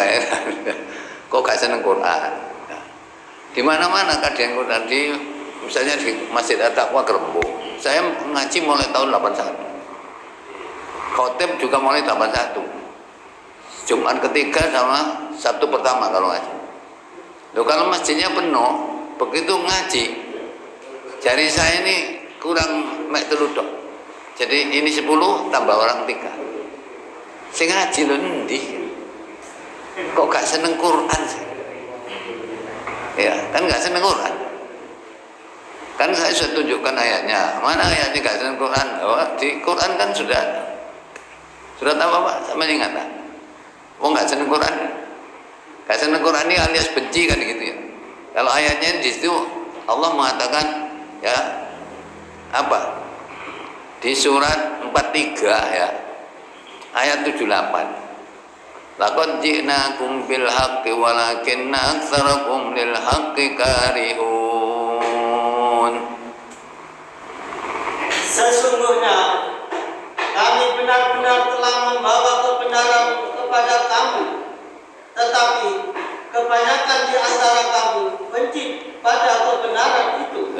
juga heran. Kok gak seneng Quran? Nah, di mana-mana kajian Quran, di misalnya di Masjid At-Taqwa Gerembuk. Saya ngaji mulai tahun 81. Khotib juga mulai 81. Jumat ketiga sama Sabtu pertama kalau ngaji. Loh, kalau masjidnya penuh, begitu ngaji, jari saya ini kurang mek teludok. Jadi ini 10 tambah orang 3. Sing ngaji lho endi? Kok gak seneng Quran sih? Ya, kan gak seneng Quran. Kan saya sudah tunjukkan ayatnya. Mana ayatnya gak seneng Quran? Oh, di Quran kan sudah ada. Surat apa Pak? Sama ingat tak? Oh, gak seneng Quran. Gak seneng Quran ini alias benci kan gitu ya. Kalau ayatnya di situ Allah mengatakan ya apa? Di surat 43 ya. Ayat 78. Laqad ji'nakum bil haqqi walakinna aktsarakum lil haqqi karihun. Sesungguhnya kami benar-benar telah membawa kebenaran kepada kamu, tetapi kebanyakan di antara kamu benci pada kebenaran itu.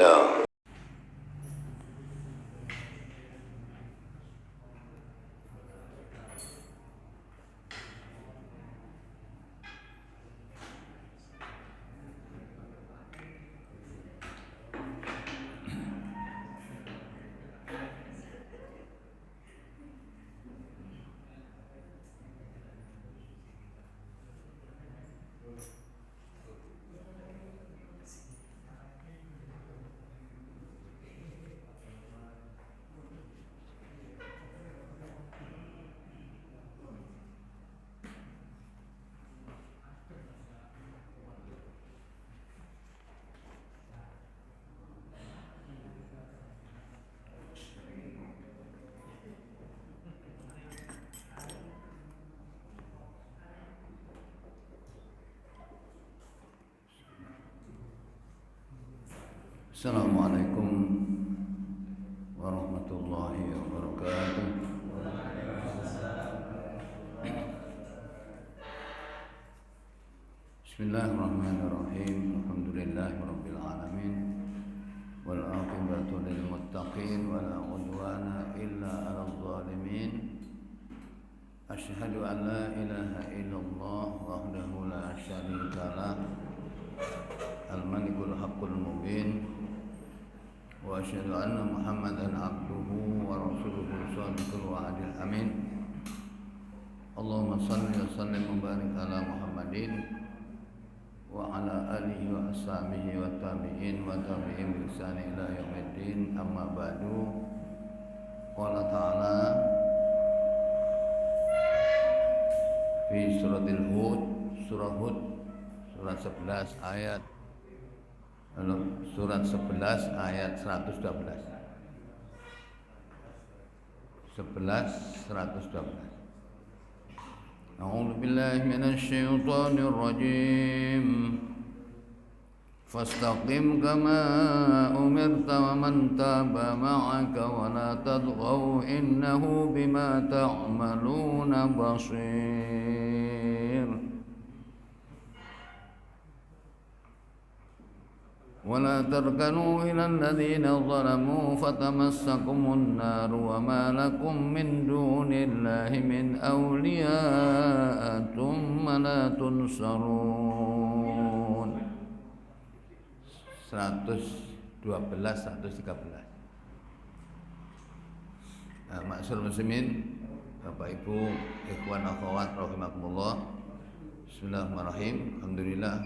Assalamualaikum warahmatullahi wabarakatuh. Bismillahirrahmanirrahim. Alhamdulillahirabbil alamin. Wal aqibatu lil muttaqin wa la udwana illa 'alal zalimin. Asyhadu an la ilaha illallah wahdahu la syarika lah. Al-Malikul Haqqul Mubin. Wa asyhadu anna Muhammadan abduhu wa rasuluhu shadiqul wa'dil amin. Allahumma shalli wa sallim wa barik ala Muhammadin wa ala alihi wa ashabihi wa tabi'in wa tabi'in bi ihsan ila yaumiddin. Amma ba'du. Qala ta'ala fi suratil Hud, surah Hud, surat 11 ayat surat 11 ayat 112. 11 112. A'udzu billahi minasy syaithanir rajim. Fastaqim kama umirta wa man taba ma'aka wa la tadghaw innahu bima ta'maluna basir. ولا تركنوا إلى الذين ظلموا فتمسكم النار وما لكم من دون الله من أولياء ثم لا تنصرون. 112 113. Ma'asyiral muslimin, Bapak Ibu, ikhwan akhwat rahimakumullah. Bismillahirrahmanirrahim. Alhamdulillah,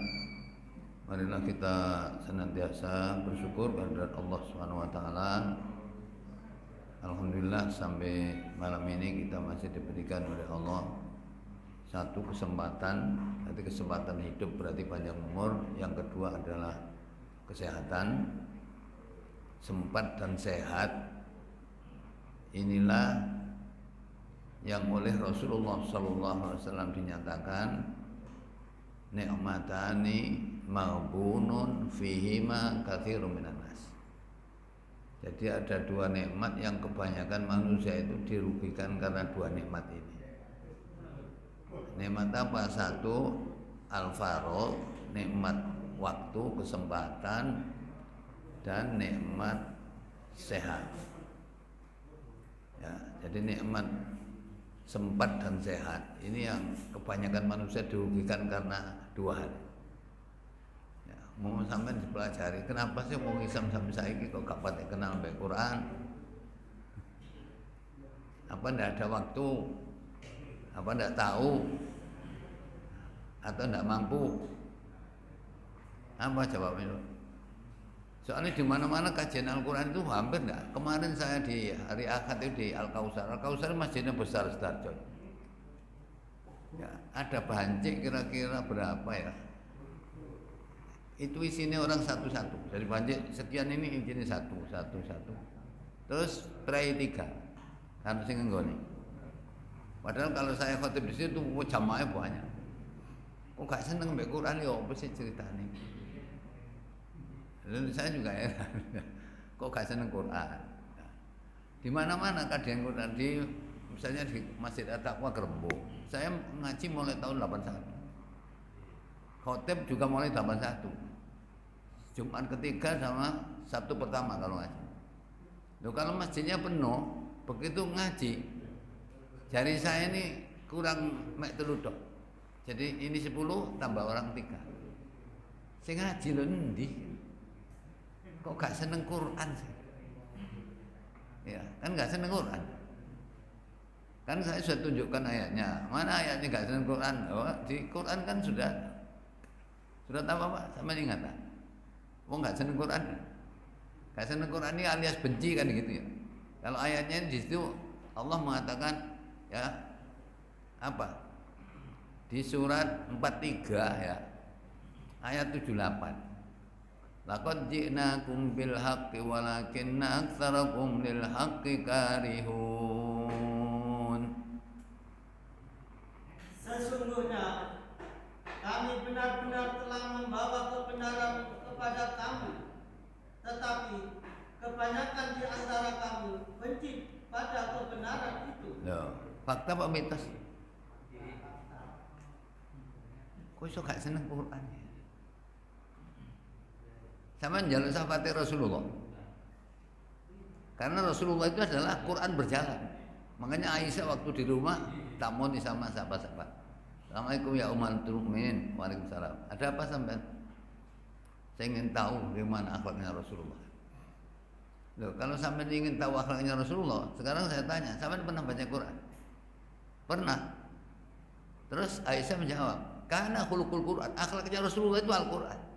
marilah kita senantiasa bersyukur kehadirat Allah Subhanahu wa taala. Alhamdulillah sampai malam ini kita masih diberikan oleh Allah satu kesempatan, berarti kesempatan hidup berarti panjang umur. Yang kedua adalah kesehatan, sempat dan sehat. Inilah yang oleh Rasulullah SAW dinyatakan ni'matani maghbunun fihima katsirun minan nas. Jadi ada dua nikmat yang kebanyakan manusia itu dirugikan karena dua nikmat ini. Nikmat apa? Satu, al-faragh, nikmat waktu, kesempatan, dan nikmat sehat. Ya, jadi nikmat sempat dan sehat ini yang kebanyakan manusia dirugikan karena dua hal. Ya, mau sampai dipelajari, kenapa sih mau Islam sampai saiki kok gak patek kenal sampai Quran? Apa ndak ada waktu? Apa ndak tahu? Atau ndak mampu? Apa jawabnya? Soalnya di mana-mana kajian Al-Quran itu hampir enggak. Kemarin saya di hari Ahad itu di Al-Kausar. Al-Kausar masjidnya besar sedarjo. Ya, ada bancik kira-kira berapa ya? Itu isinya orang satu-satu. Dari bancik sekian ini isinya satu. Terus tray 3. Kan sing nggone. Padahal kalau saya khotib di situ jamaahnya banyak. Kok gak seneng mbek Quran ya apa sih ceritanya? Dan saya juga heran, kok gak seneng Quran? Di mana-mana kajian Quran, di misalnya di Masjid At-Taqwa Gerembo, saya ngaji mulai tahun 81. Khotib juga mulai 81. Jumat ketiga sama Sabtu pertama kalau ngaji. Loh, kalau masjidnya penuh, begitu ngaji, jari saya ini kurang mek teludok. Jadi ini 10 tambah orang 3. Saya ngaji lho endi? Kok gak seneng Quran sih? Ya, kan gak seneng Quran. Kan saya sudah tunjukkan ayatnya. Mana ayatnya gak seneng Quran? Oh, di Quran kan sudah tahu apa? Sama ingat tak? Oh, gak seneng Quran. Gak seneng Quran ini alias benci kan gitu ya. Kalau ayatnya di situ Allah mengatakan ya apa? Di surat 43 ya. Ayat 78. Laqad ji'nakum bil haqqi walakinna aktsarakum lil haqqi karihun. Sesungguhnya kami benar-benar telah membawa kebenaran kepada kamu, tetapi kebanyakan di antara kamu benci pada kebenaran itu. Loh, fakta apa mitos? Kok iso gak seneng Quran ya? Sama jalan sahabat Rasulullah. Karena Rasulullah itu adalah Quran berjalan. Makanya Aisyah waktu di rumah tak mau sama sahabat-sahabat. Assalamualaikum ya ummatul mukminin. Waalaikumsalam. Ada apa sampean? Saya ingin tahu bagaimana akhlaknya Rasulullah. Loh, kalau sampean ingin tahu akhlaknya Rasulullah, sekarang saya tanya, sampean pernah baca Quran? Pernah. Terus Aisyah menjawab, karena khuluqul Quran, akhlaknya Rasulullah itu Al-Quran.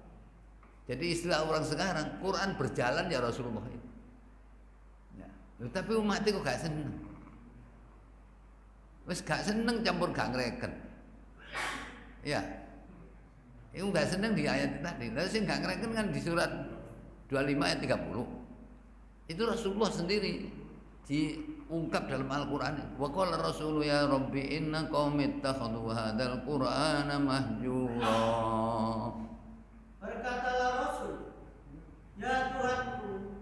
Jadi istilah orang sekarang, Quran berjalan ya Rasulullah itu. Ya. Tapi umat itu gak seneng. Wes gak seneng campur gak ngereken. Ya. Itu gak seneng di ayat tadi. Lalu sing gak ngereken kan di surat 25 ayat 30. Itu Rasulullah sendiri diungkap dalam Al-Quran. Wa qala Rasulu ya Rabbi inna qaumi ittakhadhu hadzal Qur'ana mahjura. Berkatalah Rasul, ya Tuhanku,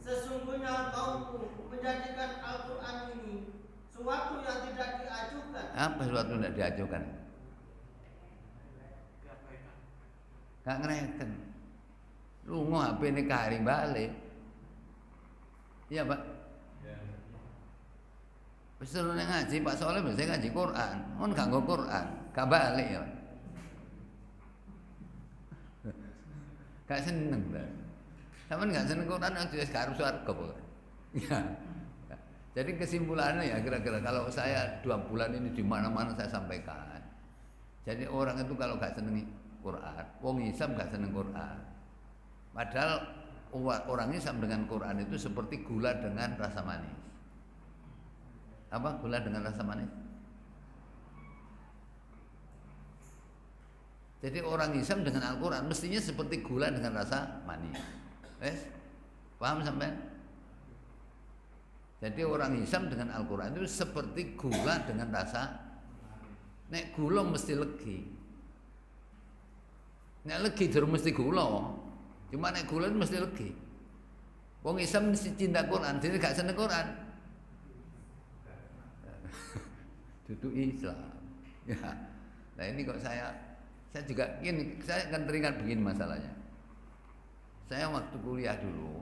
sesungguhnya kaumku menjadikan Al-Quran ini suatu yang tidak diajukan. Apa suatu yang tidak diajukan? Gak ngereken. Lu mau HP ini kari balik. Iya Pak. Wis terus ngaji Pak Soleh biasanya ngaji Quran. Mun gak nggo Quran, gak balik ya. Gak seneng lah. Sampeyan gak seneng Quran aja wis karep swarga kok. Ya. Jadi kesimpulannya ya kira-kira kalau saya 2 bulan ini di mana-mana saya sampaikan. Jadi orang itu kalau gak seneng Quran, wong Islam gak seneng Quran. Padahal orang Islam dengan Quran itu seperti gula dengan rasa manis. Apa gula dengan rasa manis? Jadi orang Islam dengan Al-Quran mestinya seperti gula dengan rasa manis. Paham sampai? Jadi orang Islam dengan Al-Quran itu seperti gula dengan rasa. Nek gula mesti legi. Nek legi durung mesti gula. Cuma nek gula mesti legi. Wong Islam mesti cinta Quran, jadi gak seneng Quran. Duduk Islam. Ya. Nah ini kok saya juga ini saya akan teringat begini masalahnya. Saya waktu kuliah dulu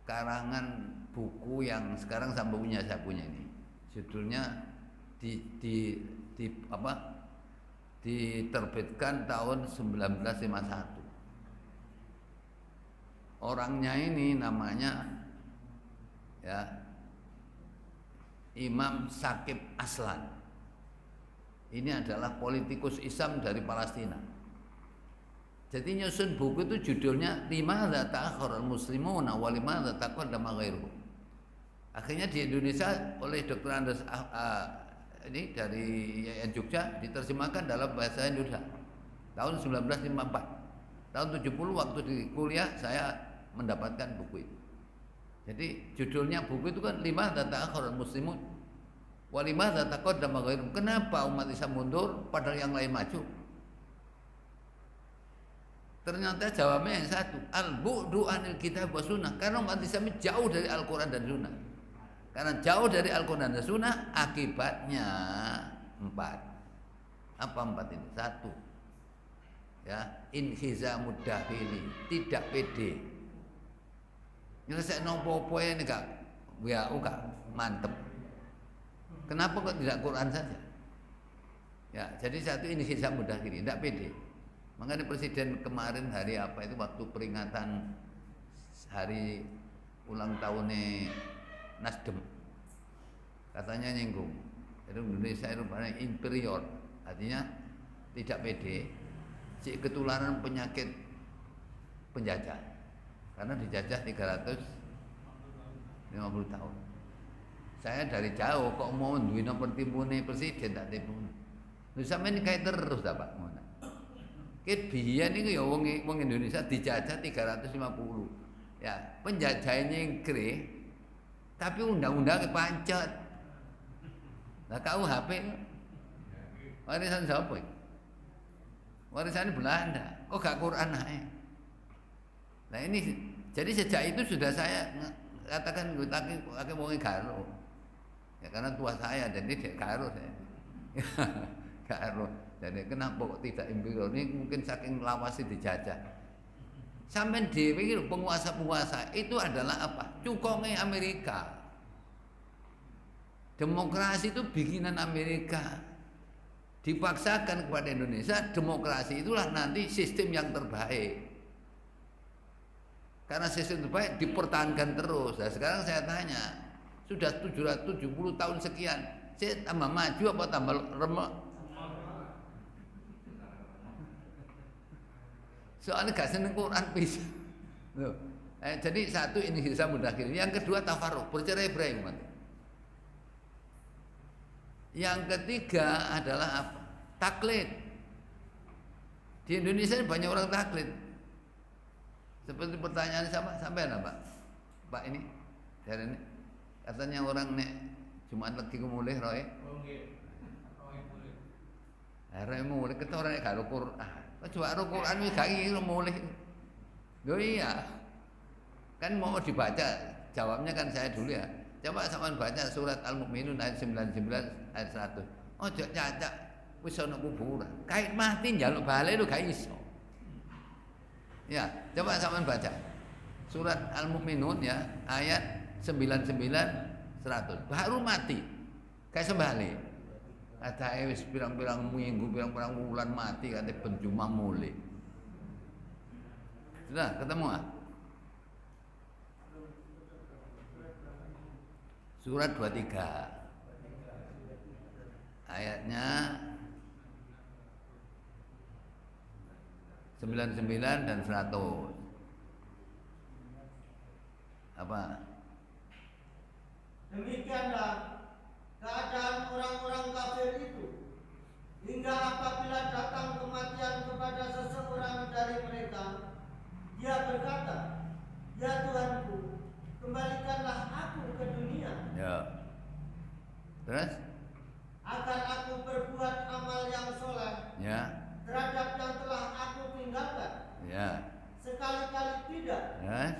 karangan buku yang sekarang sampai punya saya punya ini judulnya diterbitkan tahun 1951. Orangnya ini namanya ya Imam Shakib Aslan. Ini adalah politikus Islam dari Palestina. Jadi nyusun buku itu judulnya Limadza ta'akhkhara al-muslimuna wa limadza taqaddama ghairuhum. Akhirnya di Indonesia oleh Dr. Andes ini dari IAIN Jogja diterjemahkan dalam bahasa Indonesia tahun 1954. Tahun 70 waktu di kuliah saya mendapatkan buku itu. Jadi judulnya buku itu kan Limadza ta'akhkhara al-muslimun wa limadza taqaddama ghairuhum. Kenapa umat Islam mundur padahal yang lain maju? Ternyata jawabnya yang satu, al-bu'du anil kitab wa sunnah. Karena umat Islam jauh dari Al-Quran dan Sunnah. Karena jauh dari Al-Quran dan Sunnah, akibatnya 4. Apa 4 ini? 1. Ya, inhizamud dahili, tidak pede. Nyelesai nopo-nopo ini gak, ya gak mantep. Kenapa kok tidak Quran saja? Ya, jadi 1 inhizamud dahili, tidak pede. Makanya presiden kemarin hari apa itu waktu peringatan hari ulang tahunnya Nasdem katanya nyinggung itu Indonesia itu banyak inferior, artinya tidak pede, si ketularan penyakit penjajah karena dijajah 350 tahun. Saya dari jauh kok mau duwina pertimbune presiden tak timbun. Lha sampeyan kae terus ta Pak ngono. Ket biyen niku ya wong Indonesia dijajah 350. Ya, penjajahnya Inggris tapi undang-undangnya pancet. Lah KUHP warisan siapa? Warisan Belanda. Kok gak Quran ae? Nah ini jadi sejak itu sudah saya katakan aku mau ngegaro. Ya karena tua saya dan ini dia garo saya. Garo. Jadi kenapa kok tidak imperial? Ini mungkin saking lawasnya dijajah. Sampai dhewe iki penguasa-penguasa itu adalah apa? Cukongnya Amerika. Demokrasi itu bikinan Amerika. Dipaksakan kepada Indonesia, demokrasi itulah nanti sistem yang terbaik. Karena sistem terbaik dipertahankan terus. Nah, sekarang saya tanya, sudah 770 tahun sekian, saya tambah maju apa tambah remuk? Soalnya gak seneng Quran bisa. Jadi 1 ini bisa mudakhir. Yang kedua tafarruq, bercerai-berai umat. Yang ketiga adalah apa? Taklid. Di Indonesia ini banyak orang taklid. Seperti pertanyaan sampai apa? Pak ini dari ini katanya orang nek Jumat lagi mulih roe. Roe mulih ketara nek karo Quran. Coba Al-Quran ini gak ingin mulih. Loh iya. Kan mau dibaca, jawabnya kan saya dulu ya. Coba sampean baca surat Al-Mu'minun ayat 99 ayat 100. Ojo cacak wis ana kuburan. Kait mati njaluk bale lu gak iso. Ya, coba sampean baca. Surat Al-Mu'minun ya, ayat 99 100. Baru mati. Kayak sembali. Ada wis pirang-pirang minggu, pirang-pirang bulan mati katanya penjuma mulai. Sudah ketemu ah? Surat 23 ayatnya 99 dan 100. Apa? Demikianlah keadaan orang-orang kafir itu hingga apabila datang kematian kepada seseorang dari mereka, dia berkata, "Ya Tuhanku, kembalikanlah aku ke dunia." Ya. Terus? Agar aku berbuat amal yang soleh. Ya. Terhadap yang telah aku tinggalkan. Ya. Sekali-kali tidak. Terus?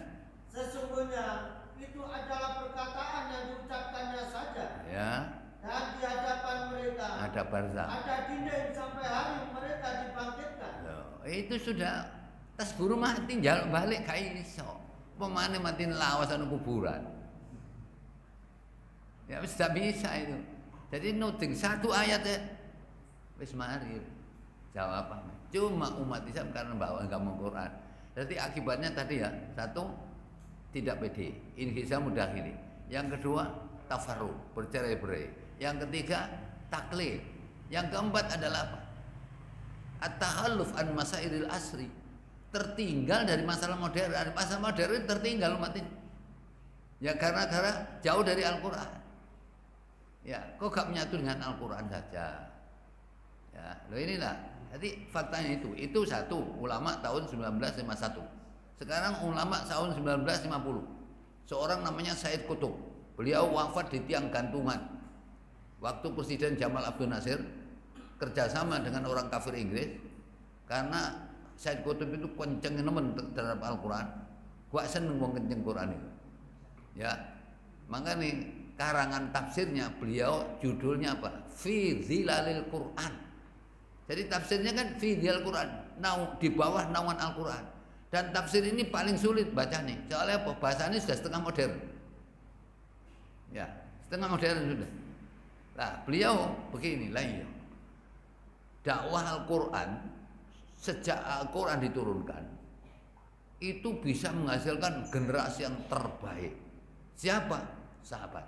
Sesungguhnya itu adalah perkataan yang diucapkannya saja. Ya. dan di hadapan mereka ada barzah. ada dinding sampai hari mereka dibangkitkan. Itu sudah tas buru mati jaluk balik gak iso. Pemane mati lawas anu kuburan. Ya wis tidak bisa itu. Jadi nuding satu ayat ya wis mari jawaban. Cuma umat Islam karena bawa agama Quran. Jadi akibatnya tadi ya, satu tidak pede, inhizam mudakhili. Yang kedua tafarruq, bercerai-berai. Yang ketiga taklid. Yang keempat adalah apa? At-tahalluf an masailil asri. Tertinggal dari masalah modern. Masalah modern tertinggal umat ini. Ya karena jauh dari Al-Quran. Ya, kok gak menyatu dengan Al-Quran saja. Ya, loh inilah. Jadi faktanya itu satu ulama tahun 1951. Sekarang ulama tahun 1950. Seorang namanya Said Qutb. Beliau wafat di tiang gantungan. Waktu Presiden Jamal Abdul Nasir kerjasama dengan orang kafir Inggris, karena Said Qutb itu kenceng nemen terhadap Al-Quran. Gua seneng wong kenceng Quran itu. Ya, maka nih karangan tafsirnya beliau judulnya apa? Fi Zilalil Quran. Jadi tafsirnya kan fi Zilalil Quran, di bawah naungan Al-Quran. Dan tafsir ini paling sulit bacanya. Soalnya apa? Bahasanya sudah setengah modern. Ya, setengah modern sudah. Nah, beliau begini lah ya. Dakwah Al-Quran sejak Al-Quran diturunkan itu bisa menghasilkan generasi yang terbaik. Siapa? Sahabat.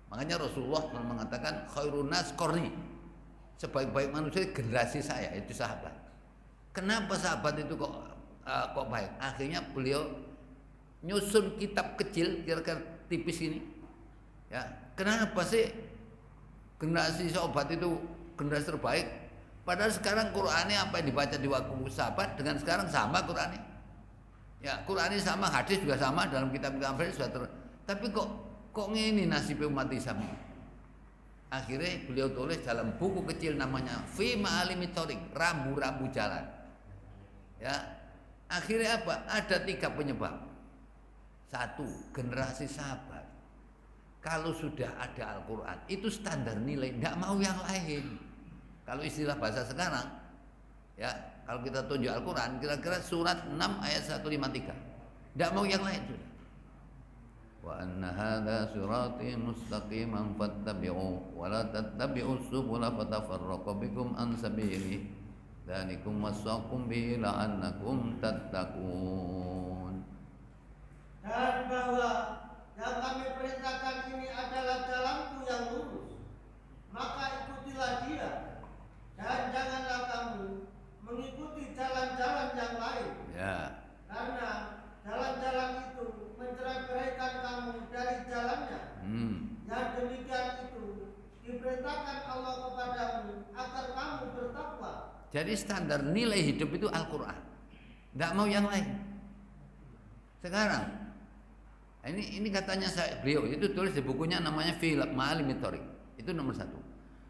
Makanya Rasulullah mengatakan khairun nas qarni. Sebaik-baik manusia generasi saya itu sahabat. Kenapa sahabat itu kok baik? Akhirnya beliau nyusun kitab kecil kira-kira tipis ini. Ya, kenapa sih generasi sahabat itu generasi terbaik? Padahal sekarang Qur'annya apa yang dibaca di waktu sahabat dengan sekarang sama Qur'annya. Ya, Qur'annya sama, hadis juga sama dalam kitab-kitab sudah tapi kok ngene nasib umat Islam. Akhirnya beliau tulis dalam buku kecil namanya Fi Ma'alimi Thoriq, rambu-rambu jalan. Ya. Akhirnya apa? Ada 3 penyebab. Satu, generasi sahabat. Kalau sudah ada Al-Quran, itu standar nilai, tidak mau yang lain. Kalau istilah bahasa sekarang, ya, kalau kita tunjuk Al-Quran, kira-kira surat 6 ayat 153. Tidak mau yang lain sudah. Wa anna hadza sirati mustaqiman fattabi'u wa la tattabi'us subula fatafarraqu bikum an sabili. Dzalikum wasaqum bihi la'annakum tattaqun. Dan bahwa yang kami perintahkan ini adalah jalanku yang lurus, maka ikutilah dia, dan janganlah kamu mengikuti jalan-jalan yang lain. Ya. Karena jalan-jalan itu mencerai-beraikan kamu dari jalannya. Yang demikian itu diperintahkan Allah kepadamu agar kamu bertakwa. Jadi standar nilai hidup itu Al-Quran. Tidak mau yang lain. Sekarang ini katanya beliau itu tulis di bukunya namanya Fi Ma'alimi Thoriq. Itu nomor 1.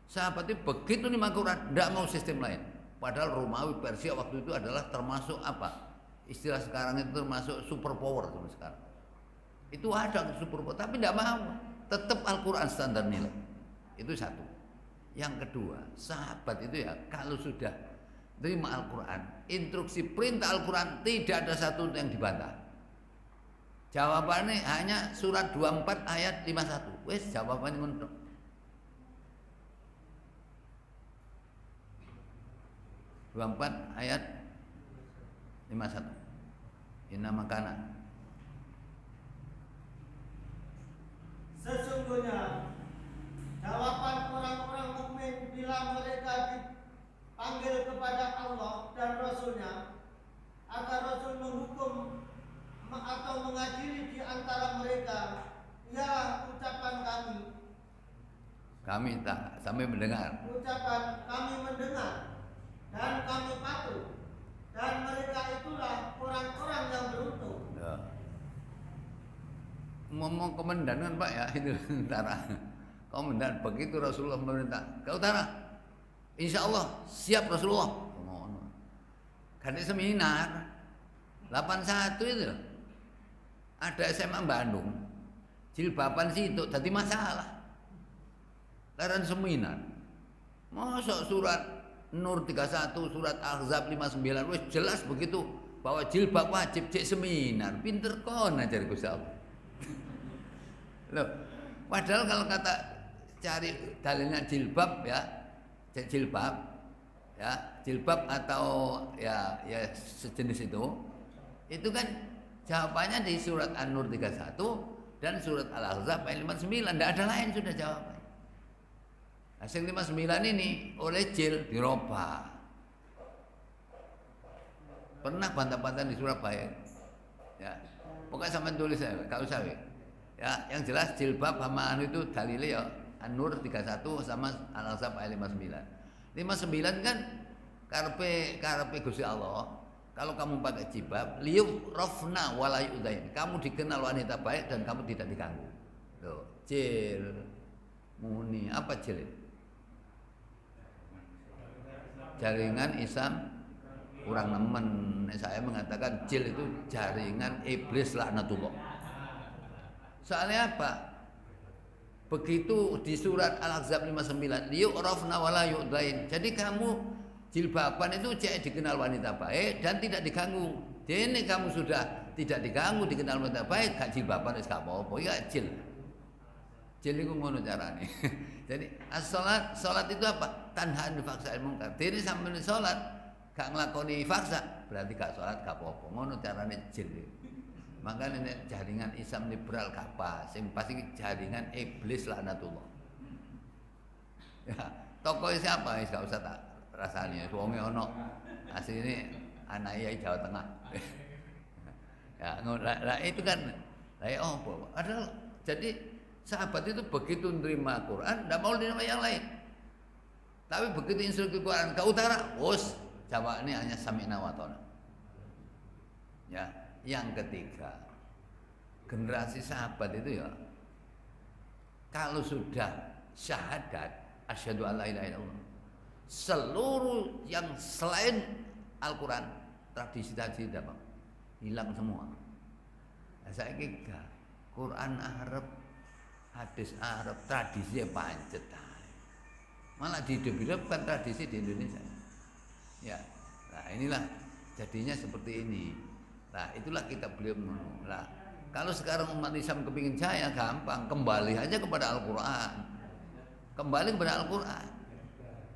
Sahabat itu begitu nih Al-Quran, tidak mau sistem lain. Padahal Romawi Persia waktu itu adalah termasuk apa? Istilah sekarang itu termasuk superpower sekarang. Itu ada superpower, tapi tidak mau. Tetap Al-Quran standar nilai. Itu satu. Yang kedua, sahabat itu ya kalau sudah terima Al-Quran, instruksi perintah Al-Quran tidak ada satu yang dibantah. Jawabannya hanya surat 24 ayat 51. Wes jawabannya untuk 24 ayat 51. Inna makana. Sesungguhnya jawaban orang-orang mukmin bila mereka dipanggil kepada Allah dan Rasul-Nya agar Rasul menghukum atau mengadili di antara mereka, ialah ucapan kami. Kami tak sampai mendengar. Ucapan kami mendengar dan kami patuh, dan mereka itulah orang-orang yang beruntung. Ya. Ngomong komandan kan Pak ya itu tentara. Komandan begitu Rasulullah memerintah ke utara. Insya Allah siap Rasulullah. Kan seminar 81 itu ada SMA Bandung. Jilbaban situ tadi masalah. Laran seminar. Masuk surat Nur 31, surat Ahzab 59 wis jelas begitu bahwa jilbab wajib cek seminar. Pinter kon ajar Gusti Allah. Loh, padahal kalau kata cari dalilnya jilbab ya, cek jilbab ya, jilbab atau ya sejenis itu kan jawabannya di surat An-Nur 31 dan surat Al-Ahzab ayat 59, tidak ada lain sudah jawabannya. Hasil 59 ini oleh jil dirobah. Pernah bantah-bantah di Surabaya. Ya. Pokoknya sampai tulis saya, kalau saya. Ya, yang jelas jilbab sama anu itu dalilnya ya An-Nur 31 sama Al-Ahzab ayat 59. 59 kan karepe Gusti Allah. Kalau kamu pakai jilbab, liyuf rafna wala yudain. Kamu dikenal wanita baik dan kamu tidak diganggu. Tuh, jil muni apa jil? Jaringan Islam kurang nemen. Saya mengatakan jil itu jaringan iblis laknatullah. Soalnya apa? Begitu di surat Al-Ahzab 59, liyurafna wala yu'dain. Jadi kamu jilbaban itu cek dikenal wanita baik dan tidak diganggu. Jadi kamu sudah tidak diganggu, dikenal wanita baik, gak jilbaban wis gak apa-apa, ya jil. Jil itu ngono carane. Jadi salat itu apa? Tanhaan faksa mungkar. Dene sampeyan salat gak nglakoni faksa, berarti gak salat gak apa-apa. Ngono carane jil. Makanya ini jaringan Islam liberal gak pas. Yang pasti jaringan iblis laknatullah. Ya, tokoh siapa? Gak usah tak rasanya. Wonge ono asline anak Yai Jawa Tengah. Ya, lah itu kan apa? Padahal jadi sahabat itu begitu menerima Quran, tidak mau menerima yang lain. Tapi begitu instruksi Quran ke utara, bos, jawabannya hanya sami'na wa ta'na. Ya, yang ketiga, generasi sahabat itu ya, kalau sudah syahadat, asyhadu alla ilaha illallah, seluruh yang selain Al-Quran, tradisi-tradisi dapat hilang semua. Nah, saya kira Quran Arab, hadis Arab, tradisi pancet, malah dihidup-hidupkan tradisi di Indonesia. Ya, nah inilah jadinya seperti ini. Nah itulah kita beliau menurut. Nah kalau sekarang umat Islam kepingin jaya gampang, kembali aja kepada Al-Quran, kembali kepada Al-Quran,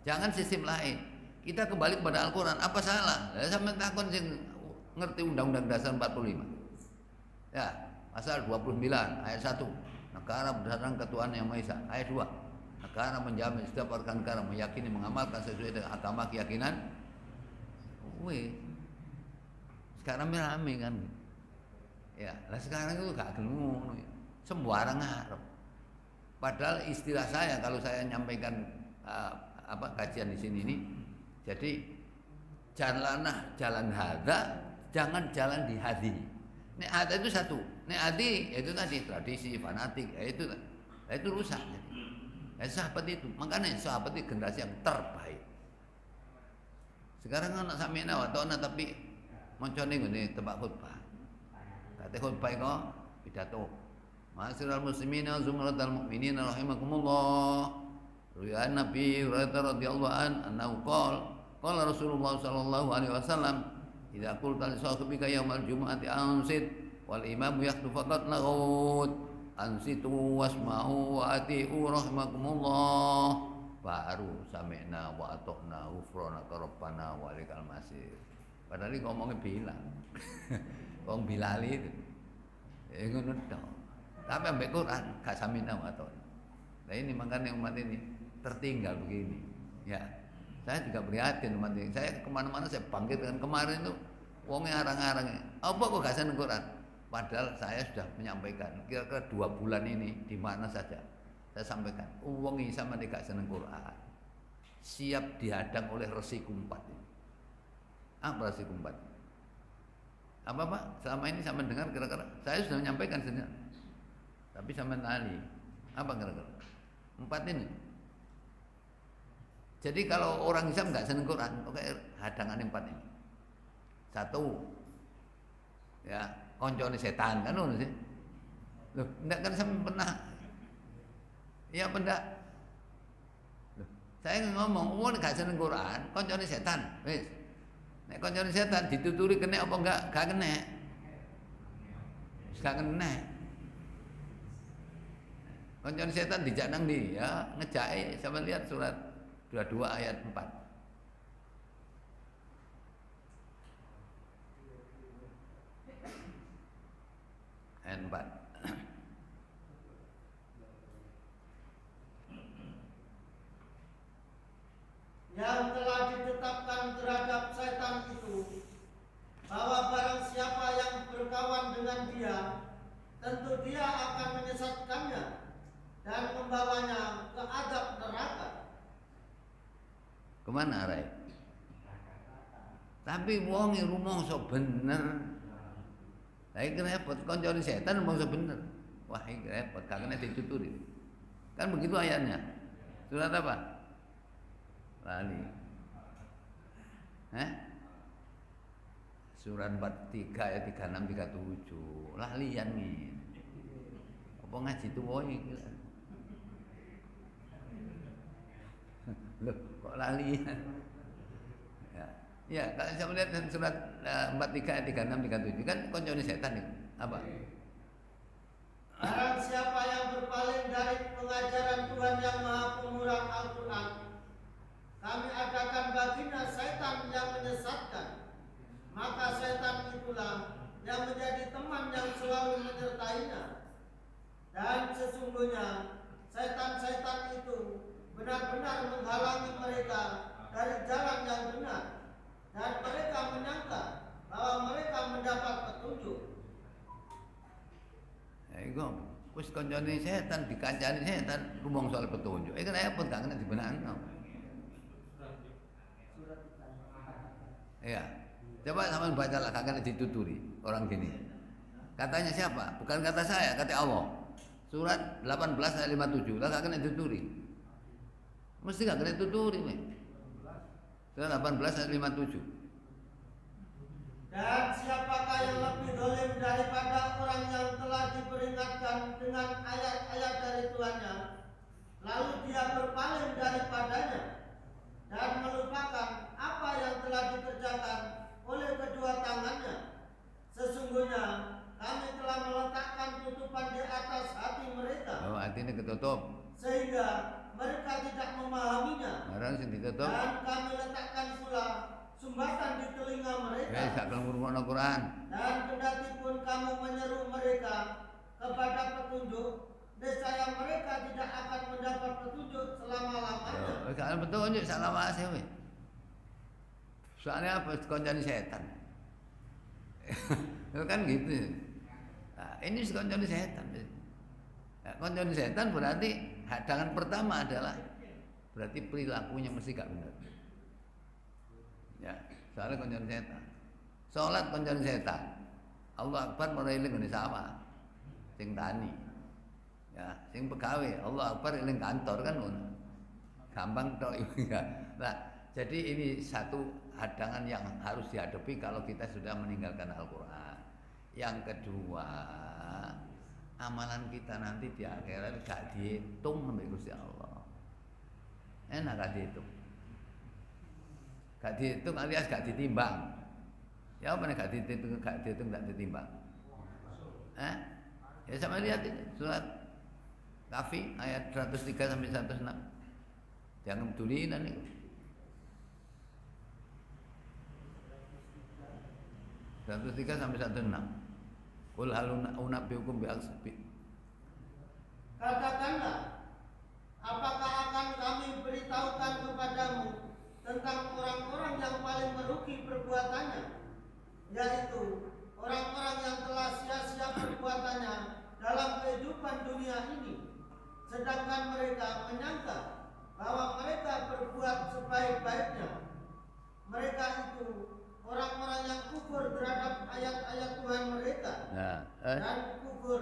jangan sistem lain. Kita kembali kepada Al-Quran. Apa salah? Sampai takon sing ngerti Undang-Undang Dasar 45. Ya, pasal 29 ayat 1. Negara berdasarkan ketuhanan yang Maha Esa. Ayat 2. Negara menjamin setiap warga negara meyakini mengamalkan sesuai dengan agama keyakinan. Sekarang rame kan. Ya, lah sekarang itu gak gelem sembarang ngarep. Padahal istilah saya kalau saya nyampaikan kajian di sini ini, jadi jalanlah jalan hadza, jangan jalan di hadi. Nek hadza itu satu. Nek hadi itu tadi tradisi fanatik, itu rusak. Sahabat itu, makanya sahabat itu generasi yang terbaik. Sekarang anak sami'na wa ta'na tapi moncone ngene tempat khutbah. Kate khutbah kok pidato. Ma'asyiral muslimina zumratal mu'minina rahimakumullah. Riwayat Nabi radhiyallahu anhu qala Rasulullah sallallahu alaihi wasallam, "Idza qulta li sahibika yaumal jumu'ati ansit wal imamu yakhthu faqat laghut ansitu wasma'u wa ati'u rahimakumullah." Baru sami'na wa ata'na ghufranaka rabbana wa ilaikal masir. Padahal ini ngomongnya bilang. Wong Bilal itu. Ngono tok. Tapi ambek Quran gak sami'na wa ata'na. Nah ini makanya umat ini tertinggal begini. Ya. Saya juga prihatin umat ini. Saya kemana-mana saya bangkit dengan kemarin itu wongnya arang-arang. Apa kok gak seneng Quran? Padahal saya sudah menyampaikan kira-kira 2 bulan ini di mana saja saya sampaikan wong iki sama gak seneng Quran siap dihadang oleh resi kumpat. Apa resi kumpat? Apa Pak? Selama ini sama dengar kira-kira saya sudah menyampaikan sebenarnya. Tapi sama tali apa kira-kira? 4 ini. Jadi kalau orang Islam nggak seneng Quran, oke hadangan 4 ini. 1, ya koncone setan kan ngono sih. Loh, ndak kan sampe pernah. Ya pendak. Saya ngomong, wong gak seneng Quran, koncone setan. Wis. Nek koncone setan dituturi kena apa enggak? Gak kena. Gak kena. Koncone setan dijak nang ndi? Ya, ngejake sampeyan lihat surat 22 ayat 4. Ayat 4. Yang telah ditetapkan terhadap setan itu, bahwa barang siapa yang berkawan dengan dia, tentu dia akan menyesatkannya dan membawanya ke azab neraka. Kemana Rai? Tapi wong rumangsa bener. Lah iki repot koncone setan rumangsa bener. Wah, iki repot gak kena dituturi. Kan begitu ayatnya. Surat apa? Lali. Surat 43 ayat 36 37. Lalian nih. Apa ngaji tuwa iki? Loh, kok lalian? Ya, kalau saya melihat surat 43 ayat 36 37 kan koncone setan itu. Apa? Barang siapa yang berpaling dari pengajaran Tuhan yang Maha Pemurah Al-Quran, kami adakan baginya setan yang menyesatkan. Maka setan itulah yang menjadi teman yang selalu menyertainya. Dan sesungguhnya setan-setan itu benar-benar menghalangi mereka dari jalan yang benar, dan mereka menyangka bahwa mereka mendapat petunjuk. Iku wis koncone setan dikancani setan rumong soal petunjuk. Iku repot gak kena dibenakno. Iya. Coba sampean baca lah, gak kena dituturi orang gini. Katanya siapa? Bukan kata saya, kata Allah. Surat 18 ayat 57. Lah gak kena dituturi. Mesti gak kena dituturi nih. Surat 18 ayat 57. Dan siapakah yang lebih dolim daripada orang yang telah diperingatkan dengan ayat-ayat dari Tuhannya, lalu dia berpaling daripadanya dan melupakan apa yang telah dikerjakan oleh kedua tangannya. Sesungguhnya kami telah meletakkan tutupan di atas hati mereka. Oh, artinya ketutup. Sehingga mereka tidak memahaminya. Barang sing ditutup. Dan kami letakkan pula sumbatan di telinga mereka. Gak perlu ngurungokno Quran. Dan kendati pun kamu menyeru mereka kepada petunjuk, nescaya mereka tidak akan mendapat petunjuk selama-lamanya. Kalau petunjuk selawase we. Soalnya apa? Koncone setan. Kan gitu. Nah, ini koncone setan. Nah, koncone setan berarti hadangan pertama adalah berarti perilakunya mesti gak benar. Ya, soalnya koncone setan. Salat koncone setan. Allah Akbar ora eling ngene sawah. Sing tani. Ya, sing pegawe, Allah Akbar eling kantor kan ngono. Gampang tok ya. Nah, jadi ini satu hadangan yang harus dihadapi kalau kita sudah meninggalkan Al-Qur'an. Yang kedua, amalan kita nanti di akhirat gak dihitung sampai Gusti Allah. Enak gak dihitung. Gak dihitung alias gak ditimbang. Ya apa nih gak dihitung gak ditimbang. Ya sama lihat ini surat Kahfi ayat 103 sampai 106. Jangan peduli nanti. 103 sampai 106. Qul hal unabbiukum bi aksbi. Katakanlah, apakah akan kami beritahukan kepadamu tentang orang-orang yang paling merugi perbuatannya, yaitu orang-orang yang telah sia-sia perbuatannya dalam kehidupan dunia ini, sedangkan mereka menyangka bahwa mereka berbuat sebaik-baiknya. Mereka itu orang-orang yang kufur terhadap ayat-ayat Tuhan mereka, dan kufur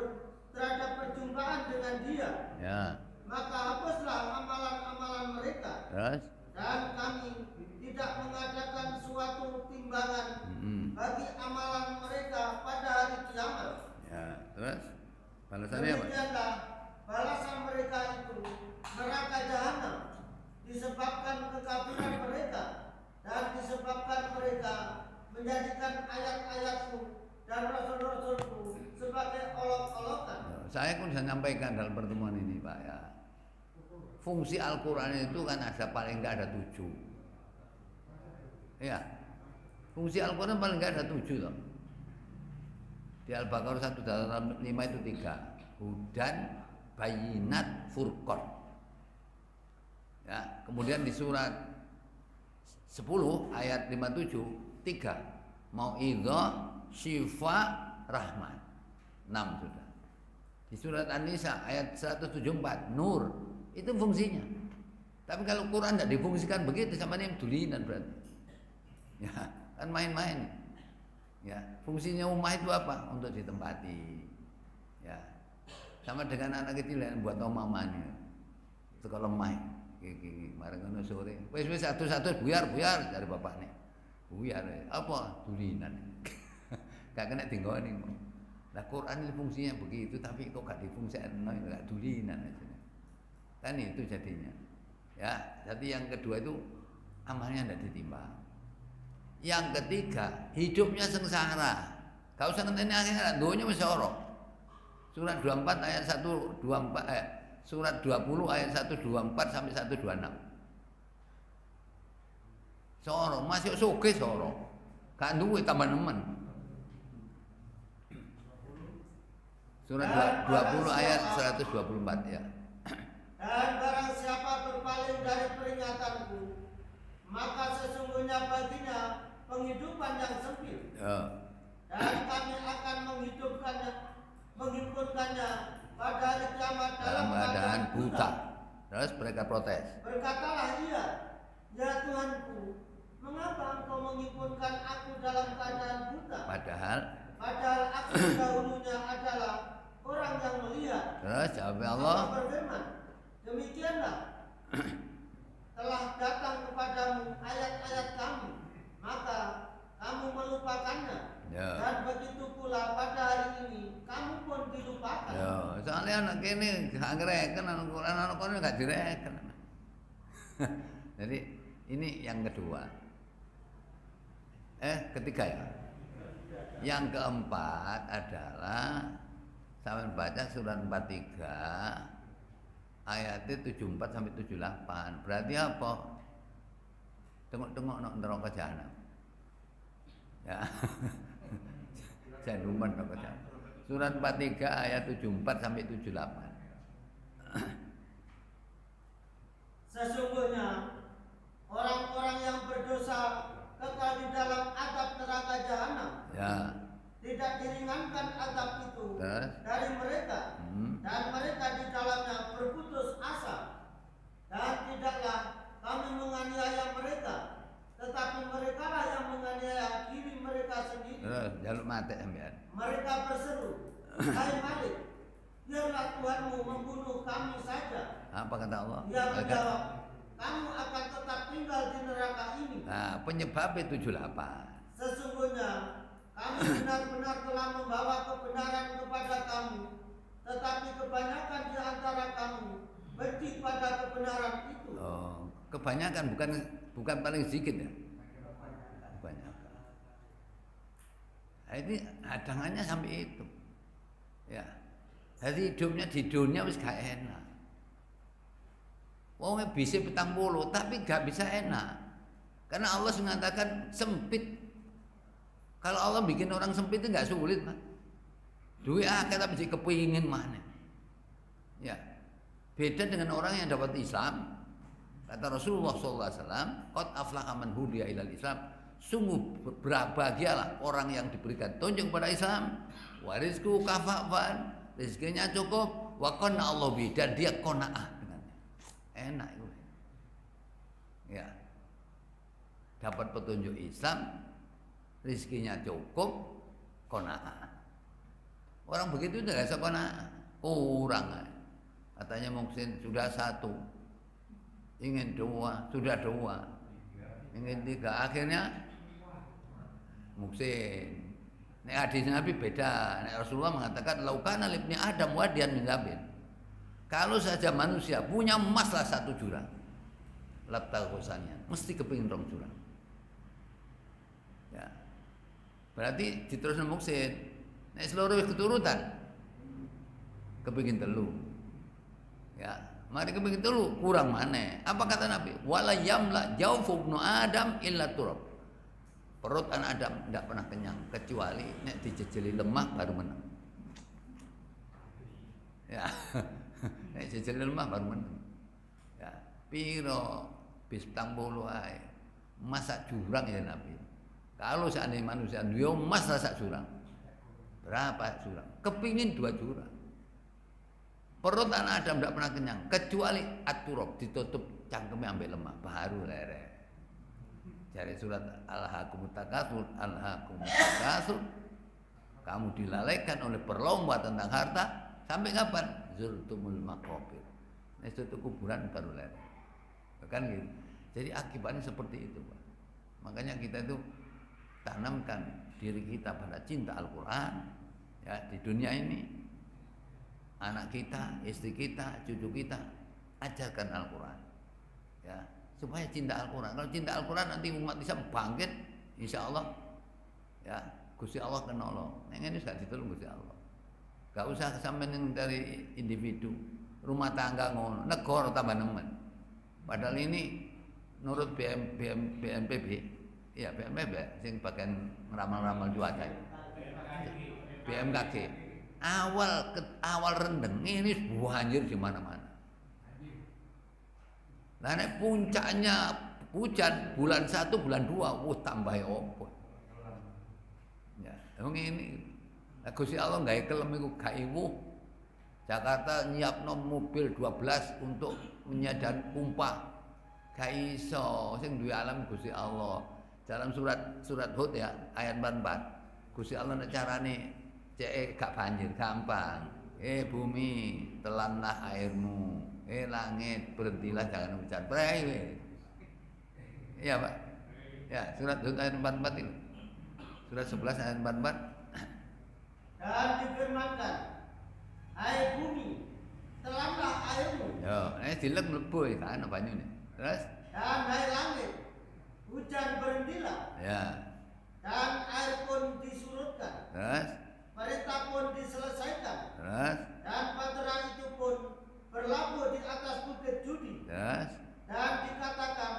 terhadap perjumpaan dengan Dia. Maka hapuslah amalan-amalan mereka. Dan kami tidak mengadakan suatu timbangan bagi amalan mereka pada hari kiamat. Terus balasannya apa? Demikianlah balasan mereka itu neraka jahanam, disebabkan kekafiran mereka dan disebabkan mereka menjadikan ayat-ayatku dan rasul-rasulku sebagai olok-olokan. Saya pun sudah sampaikan dalam pertemuan ini, Pak, ya. Fungsi Al-Quran itu kan ada paling enggak ada 7. Ya, fungsi Al-Quran paling enggak ada 7 loh. Di Al-Baqarah 185 itu 3. Hudan, Bayinat, Furqan. Ya, kemudian di surat 10 ayat 57 3. Mau'idhah, Syifa, Rahman. 6 sudah. Di surat An-Nisa ayat 174 Nur, itu fungsinya. Tapi kalau Quran tidak difungsikan begitu, sama ini dulinan berarti. Ya, kan main-main. Ya, fungsinya rumah itu apa? Untuk ditempati. Ya. Sama dengan anak kecil yang buat mamanya. Itu kalau lemah. Marang ngono sore. Wis satu-satu buyar dari bapaknya. Buyar. Apa? Dulinan. Gak kena tinggoni. Nah, Quran itu fungsinya begitu, tapi kok gak difungsikan, gak dulinan aja. Kan itu jadinya. Ya, jadi yang kedua itu amalnya tidak ditimbang. Yang ketiga, hidupnya sengsara. Gak usah ngenteni akhirat, dunya wis ora. Surat 24 ayat 124 surat 20 ayat 124 sampai 126. Soro, masih sugih soro. Gak duwe tambah nemen. Surat 20 ayat 124 ya. Dan barang siapa berpaling dari peringatanku, maka sesungguhnya baginya penghidupan yang sempit. Ya. Dan kami akan menghimpunkannya pada hari kiamat Dalam keadaan buta. Terus mereka protes. Berkatalah ia, ya Tuhanku, mengapa engkau menghimpunkan aku dalam keadaan buta? Padahal aku dahulunya adalah orang yang melihat. Terus jawab Allah. Allah berfirman, demikianlah telah datang kepadamu ayat-ayat kami, maka kamu melupakannya. Ya. Dan begitu pula pada hari ini kamu pun dilupakan. Ya, soalnya anak kene gak ngereken anak Quran gak direken. Jadi ini yang kedua. Ketiga ya. Yang keempat adalah sampai baca surat 43 ayatnya 74 sampai 78. Berarti apa? Tengok-tengok neraka jahanam. Ya. Januman neraka jahanam. Surat 43 ayat 74 sampai 78. Sesungguhnya orang-orang yang berdosa kekal di dalam azab neraka jahanam. Ya. Tidak diringankan azab itu dari mereka, dan mereka di dalamnya berputus asa. Dan tidaklah kami menganiaya mereka, tetapi mereka lah yang menganiaya diri mereka sendiri. Jaluk mati sampean. Mereka berseru, hai Malik, biarlah Tuhanmu membunuh kami saja. Apa kata Allah? Dia menjawab, kamu akan tetap tinggal di neraka ini. Nah, penyebabnya 78. Sesungguhnya kami benar-benar telah membawa kebenaran kepada kamu, tetapi kebanyakan di antara kamu benci pada kebenaran itu. Oh, kebanyakan bukan paling sedikit ya. Kebanyakan. Nah, ini hadangannya sampai itu. Ya. Jadi hidupnya di dunia wis gak enak. Wong bisa 40 tapi gak bisa enak. Karena Allah mengatakan sempit. Kalau Allah bikin orang sempit itu nggak sulit, Pak. Duit akeh tapi kepingin mana? Ya, beda dengan orang yang dapat Islam. Kata Rasulullah SAW, "Qad aflaha man hudiya ilal Islam." Sungguh berbahagialah orang yang diberikan tunjuk pada Islam. Wa rizqu kafafan, rezekinya cukup. Wa qanna Allah bi, dan dia qanaah dengannya. Enak itu. Ya. Dapat petunjuk Islam, rizkinya cukup, qanaah. Orang begitu udah gak bisa qanaah, kurang. Katanya mungkin sudah 1, ingin 2, sudah 2, ingin 3, akhirnya mungkin. Nek hadis Nabi beda. Nek Rasulullah mengatakan laukana libni Adam wadian min dzabin. Kalau saja manusia punya emas lah 1 jurang, labtaghu saniyan, mesti kepengin rong jurang. Ya. Berarti diterusno muksin. Nek seluruh wis keturutan kepengin telu. Ya, mari kepengin telu kurang maneh. Apa kata Nabi? Wala yamla jawfu ibnu Adam illa turab. Perut anak Adam tidak pernah kenyang kecuali nek dijejeli lemah baru menang. Ya. Nek jejeli lemah baru menang. Ya, piro bis tambolo ae. Masak jurang ya Nabi. Kalau seandainya manusia duwe emas rasa jurang. Berapa jurang? Kepingin 2 jurang. Perut anak Adam tidak pernah kenyang kecuali at-turab, ditutup cangkeme ambek lemah baru lerek. Dari surat Al-Hakumut Takatsur, Al-Hakumut Takatsur, kamu dilalaikan oleh perlomba tentang harta sampai kapan? Zurtumul maqabir. Nah, itu kuburan baru lerek. Kan gitu. Jadi akibatnya seperti itu, Pak. Makanya kita itu tanamkan diri kita pada cinta Al-Qur'an ya di dunia ini. Anak kita, istri kita, cucu kita, ajarkan Al-Quran, ya supaya cinta Al-Quran. Kalau cinta Al-Quran nanti umat Islam bangkit, insya Allah, ya Gusti Allah kenolong. Ini gak ditolong Gusti Allah. Gak usah sampean dari individu, rumah tangga ngono, negara tambah nemen. Padahal ini menurut BNPB, ya BNPB, yang bagian ngeramal-ramal cuaca, BMKG. Awal rendeng ini banjir di mana-mana. Nah, nek puncaknya hujan bulan 1, bulan 2, tambah opo. Ya, ini Gusti Allah gawe kelem iku gak iwuh. Jakarta nyiapno mobil 12 untuk menyadan pompa. Gak iso, sing duwe alam Gusti Allah. Dalam surat Hud ya, ayat 44. Gusti Allah nek carane cek gak banjir gampang. Bumi telanlah airmu. Langit berhentilah jangan hujan. Prai. Iya Pak. Ya surat Hud ayat 44 itu. Surat 11 ayat 44. Dan difirmankan, hai bumi telanlah airmu. Yo, dilek mlebu kan banyune. Terus dan hai langit hujan berhentilah. Ya. Dan air pun disurutkan. Terus perintah pun diselesaikan. Terus Dan bahtera itu pun berlabuh di atas bukit Judi. Terus Dan dikatakan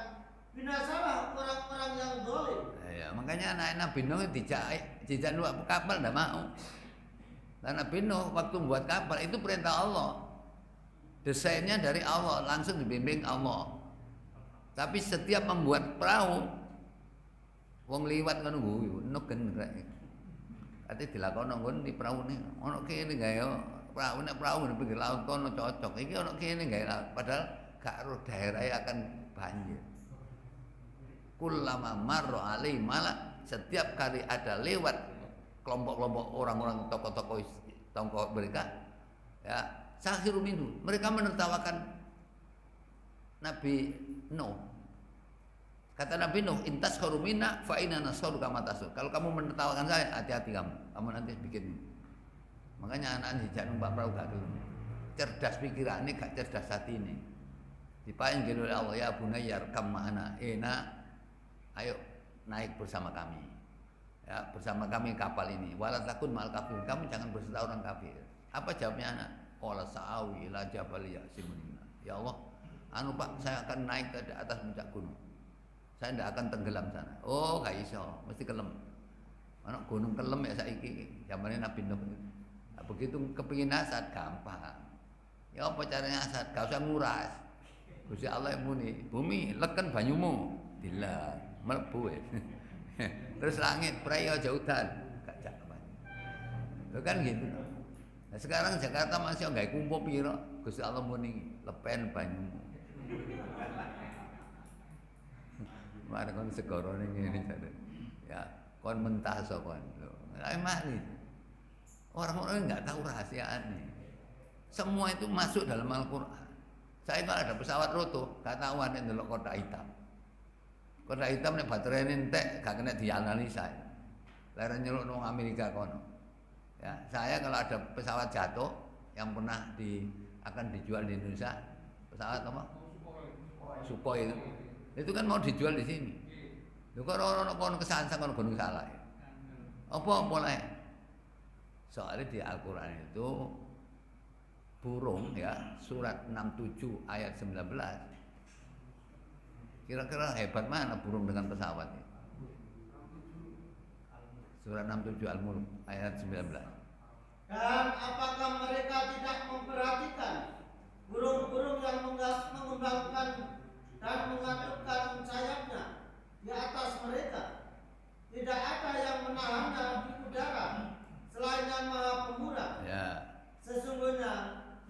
binasalah orang-orang yang zalim. Ya, makanya anak Nabi Nuh dijak luak kapal ndak mau. Karena Nabi Nuh waktu membuat kapal itu perintah Allah. Desainnya dari Allah, langsung dibimbing Allah. Tapi setiap membuat perahu wong liwat ngono guyu, negen rek. Ate dilakoni nggon di praune. Ono kene gawe perahu nek perahu di pinggir laut kono cocok. Iki ono kene gawe padahal gak ro daerahe akan banjir. Kullama marra alaihi malak, setiap kali ada lewat kelompok-kelompok orang-orang tokoh-tokoh mereka ya, sakhiru minhu, mereka menertawakan Nabi Nuh. Kata Nabi Nuh, intas minna fa inna nasru kama tasur. Kalau kamu menertawakan saya, hati-hati kamu nanti bikin. Makanya anak-anak dijak numpak perahu gak gelem. Cerdas pikirannya gak cerdas hati ini. Dipanggil oleh Allah, ya bunayya arkam ma'ana. Ayo naik bersama kami. Ya, bersama kami kapal ini. Wala takun ma'al kafir. Kamu jangan berserta orang kafir. Apa jawabnya anak? Qala sa'awi ila jabal ya'simunna. Ya Allah, Pak, saya akan naik ke atas puncak gunung. Saya tidak akan tenggelam sana. Oh, gak iso, mesti kelem. Ana gunung kelem ya saiki. Zamane Nabi Nuh. Nah, begitu kepingin hasad gampang. Ya apa caranya hasad? Gak usah nguras. Gusti Allah yang muni, bumi leken banyumu. Dilak, mlebu. Terus langit prai aja udan. Gak cak banyu. Itu kan gitu. Nah, sekarang Jakarta masih gawe kumpo piro? Gusti Allah muni lepen banyumu. Mari kon segoro ning ngene jare. Ya, kon mentah kon. Lah mari. Orang-orang enggak tahu rahasianya. Semua itu masuk dalam Al-Qur'an. Saya kalau ada pesawat roto, gak tahuan nek ndelok kotak hitam. Kotak hitam nek baterainya entek gak kena dianalisa. Lare nyeluk nang Amerika kono. Ya, saya kalau ada pesawat jatuh yang pernah akan dijual di Indonesia, pesawat apa? Sukhoi itu. Itu kan mau dijual di sini. Lho kok ono kesansang ono gunung salah. Apa boleh? Soalnya di Al-Qur'an itu burung ya, surat 67 ayat 19. Kira-kira hebat mana burung dengan pesawat ini? Surat 67 Al-Mulk ayat 19. Dan apakah mereka tidak memperhatikan burung-burung yang mengembangkan dan mengaturkan sayapnya di atas mereka? Tidak ada yang menahannya di udara selain Yang Maha Pemurah. Ya. Sesungguhnya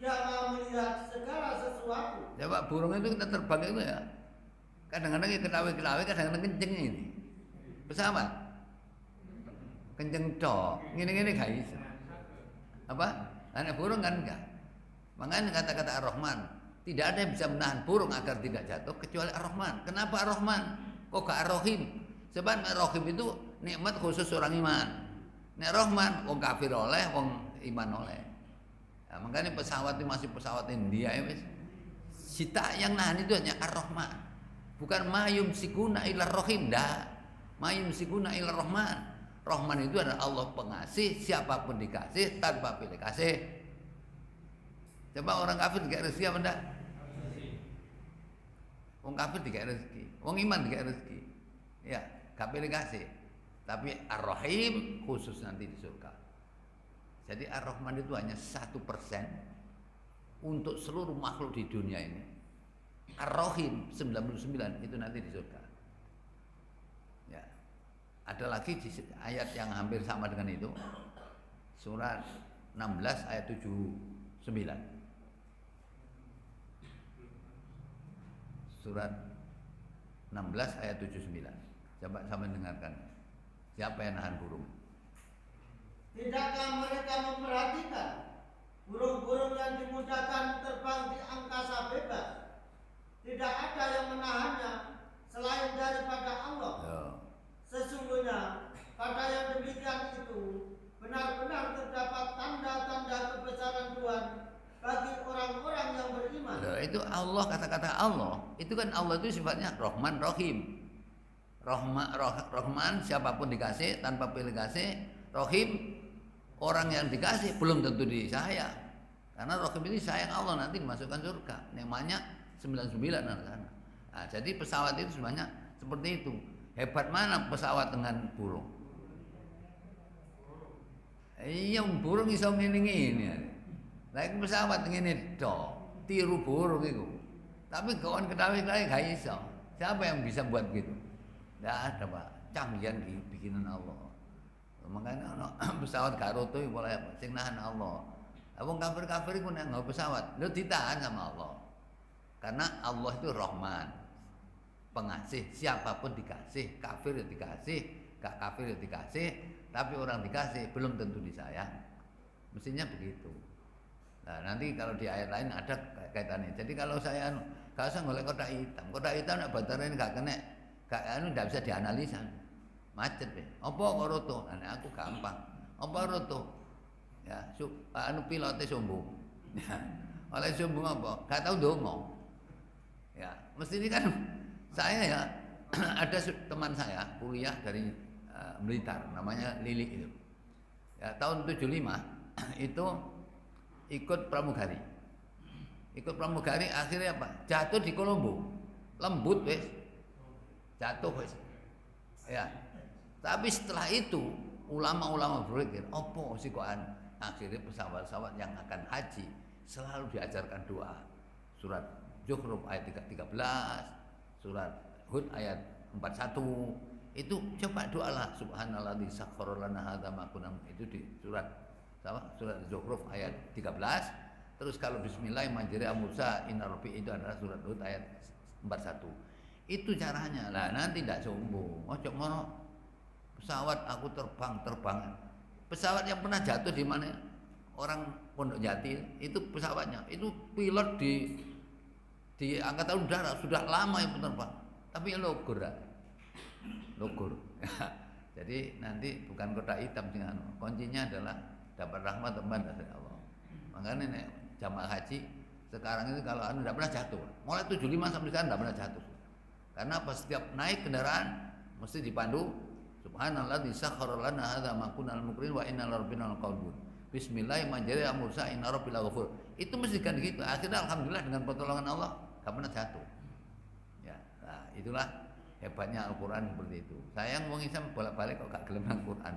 Dia Maha melihat segala sesuatu. Ya Pak, burung itu kita terbang itu ya. Kadang-kadang ya kelawi-kelawi, kadang-kadang kenceng ini. Pesawat. Kenceng tok. Ngene-ngene gak iso. Apa? Anak burung kan enggak. Makanya kata-kata Ar-Rahman, tidak ada yang bisa menahan burung agar tidak jatuh kecuali Ar-Rahman. Kenapa Ar-Rahman? Kok gak Ar-Rahim? Sebab Ar-Rahim itu nikmat khusus orang iman. Nek Rahman, wong kafir oleh, wong iman oleh. Nah, makanya pesawat itu masih pesawat India ya wis. Sita yang nahan itu hanya Ar-Rahman. Bukan mayum sikuna ila Rahim, dah. Mayum sikuna ila Rahman. Rahman itu adalah Allah pengasih, siapapun dikasih tanpa pilih kasih. Coba orang kafir dikasih rezeki apa enggak? Wong kafir dikasih rezeki, wong iman dikasih rezeki. Ya, gak pilih kasih. Tapi Ar-Rahim khusus nanti di surga. Jadi Ar-Rahman itu hanya 1% untuk seluruh makhluk di dunia ini. Ar-Rahim 99 itu nanti di surga. Ya. Ada lagi di ayat yang hampir sama dengan itu. Surat 16 ayat 79. Surat 16 ayat 79. Coba sampai dengarkan. Siapa yang nahan burung? Tidakkah mereka memperhatikan burung-burung yang dimudahkan terbang di angkasa bebas? Tidak ada yang menahannya selain daripada Allah. Ya. Sesungguhnya pada yang demikian itu benar-benar terdapat tanda-tanda kebesaran Tuhan bagi orang-orang yang beriman. Ya, itu Allah, kata-kata Allah. Itu kan Allah itu sifatnya Rahman Rahim. Rahman siapapun dikasih tanpa pilih kasih. Rahim orang yang dikasih belum tentu disayang. Karena Rahim ini sayang Allah, nanti dimasukkan surga. Namanya 99 sana. Nah, jadi pesawat itu sebenarnya seperti itu. Hebat mana pesawat dengan burung? Iya, burung iso ngene-ngene. Lah iku pesawat ngene tok, tiru burung itu. Tapi kawan ketawi-ketawi gak iso. Siapa yang bisa buat gitu? Tidak ada Pak, canggihan bikinan Allah. Makanya ono pesawat gak roto iku boleh apa? Sing nahan Allah. Wong kafir-kafir iku nek nggawa pesawat, lho ditahan sama Allah. Karena Allah itu Rahman, pengasih, siapapun dikasih, kafir ya dikasih, gak kafir ya dikasih, tapi orang dikasih belum tentu disayang. Mestinya begitu. Nah, nanti kalau di ayat lain ada kaitannya. Jadi kalau saya gak usah golek kotak hitam nek baterainya gak kena, gak bisa dianalisa. Macet deh. Apa kok roto? Nah, aku gampang. Apa roto? Ya, pilotnya sombong. Oleh sombong apa? Gak tahu dongo. Ya, mesti ini kan saya ya ada teman saya kuliah dari Blitar, namanya Lili itu. Ya, tahun 75 itu ikut pramugari. Ikut pramugari akhirnya apa? Jatuh di Kolombo. Lembut wes. Jatuh wes. Ya. Tapi setelah itu ulama-ulama berpikir, opo sih kok akhirnya pesawat-pesawat yang akan haji selalu diajarkan doa. Surat Zukhruf ayat 13, surat Hud ayat 41. Itu coba doalah subhanalladzi sakhkhara lana hadza ma kunna, itu di surat surat Zukhruf ayat 13. Terus kalau bismillah majri Musa inna rabbi, itu adalah surat Hud ayat 41. Itu caranya. Lah nanti tidak sombong. Ojo ngono. Pesawat aku terbang. Pesawat yang pernah jatuh di mana? Orang Pondok Jati itu pesawatnya. Itu pilot di angkatan udara sudah lama yang terbang. Tapi logur. Jadi nanti bukan kotak hitam sing anu. Kuncinya adalah dapat rahmat teman dari Allah. Makanya nek jamaah haji sekarang itu kalau anu tidak pernah jatuh. Mulai 75 sampai sekarang tidak pernah jatuh. Karena pas setiap naik kendaraan mesti dipandu subhanalladzi sakhkhara lana hadza ma kunna muqrin wa inna larabbina laqawlun. Bismillahirrahmanirrahim mursa inna rabbil ghafur. Itu mesti kan gitu. Akhirnya alhamdulillah dengan pertolongan Allah enggak pernah jatuh. Ya, nah itulah hebatnya Al-Qur'an seperti itu. Sayang wong Islam bolak-balik kok gak gelem Al-Qur'an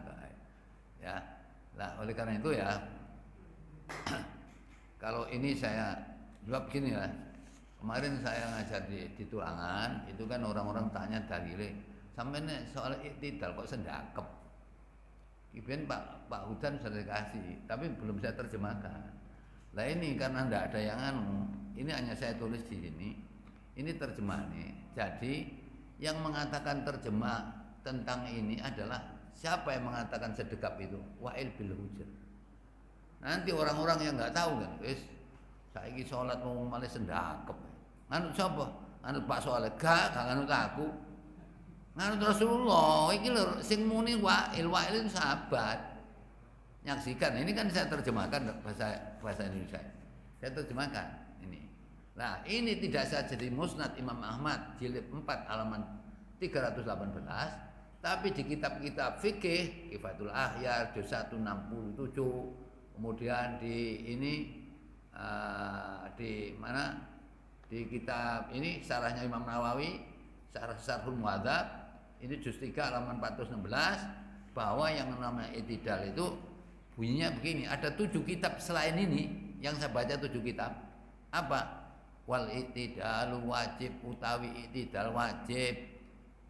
ya. Nah, oleh karena itu ya kalau ini saya jawab gini ya. Kemarin saya ngajar di Tulangan, itu kan orang-orang tanya dalile, sampeyan soal iktidal kok sendakep. Iben Pak Hudan sudah kasih, tapi belum saya terjemahkan. Lah ini karena ndak ada yang anu, ini hanya saya tulis di sini. Ini terjemahannya. Jadi yang mengatakan terjemah tentang ini adalah siapa yang mengatakan sedekap itu? Wa'il bil Hujr. Nanti orang-orang yang nggak tahu kan, wis saiki salat mau malah sendakep. Nganut sapa? Nganut Pak Soleh, gak nganut aku. Nganut Rasulullah. Iki lho sing muni Wa'il itu sahabat. Nyaksikan. Ini kan saya terjemahkan bahasa Indonesia. Saya terjemahkan ini. Nah, ini tidak saja di Musnad Imam Ahmad jilid 4 halaman 318, tapi di kitab-kitab fikih Kifatul Ahyar juz 167, kemudian di ini di mana? Di kitab ini syarahnya Imam Nawawi, Syarhul Muhadzab, ini juz 3 halaman 416, bahwa yang namanya i'tidal itu bunyinya begini, ada 7 kitab selain ini yang saya baca 7 kitab. Apa? Wal i'tidalu wajib utawi i'tidal wajib.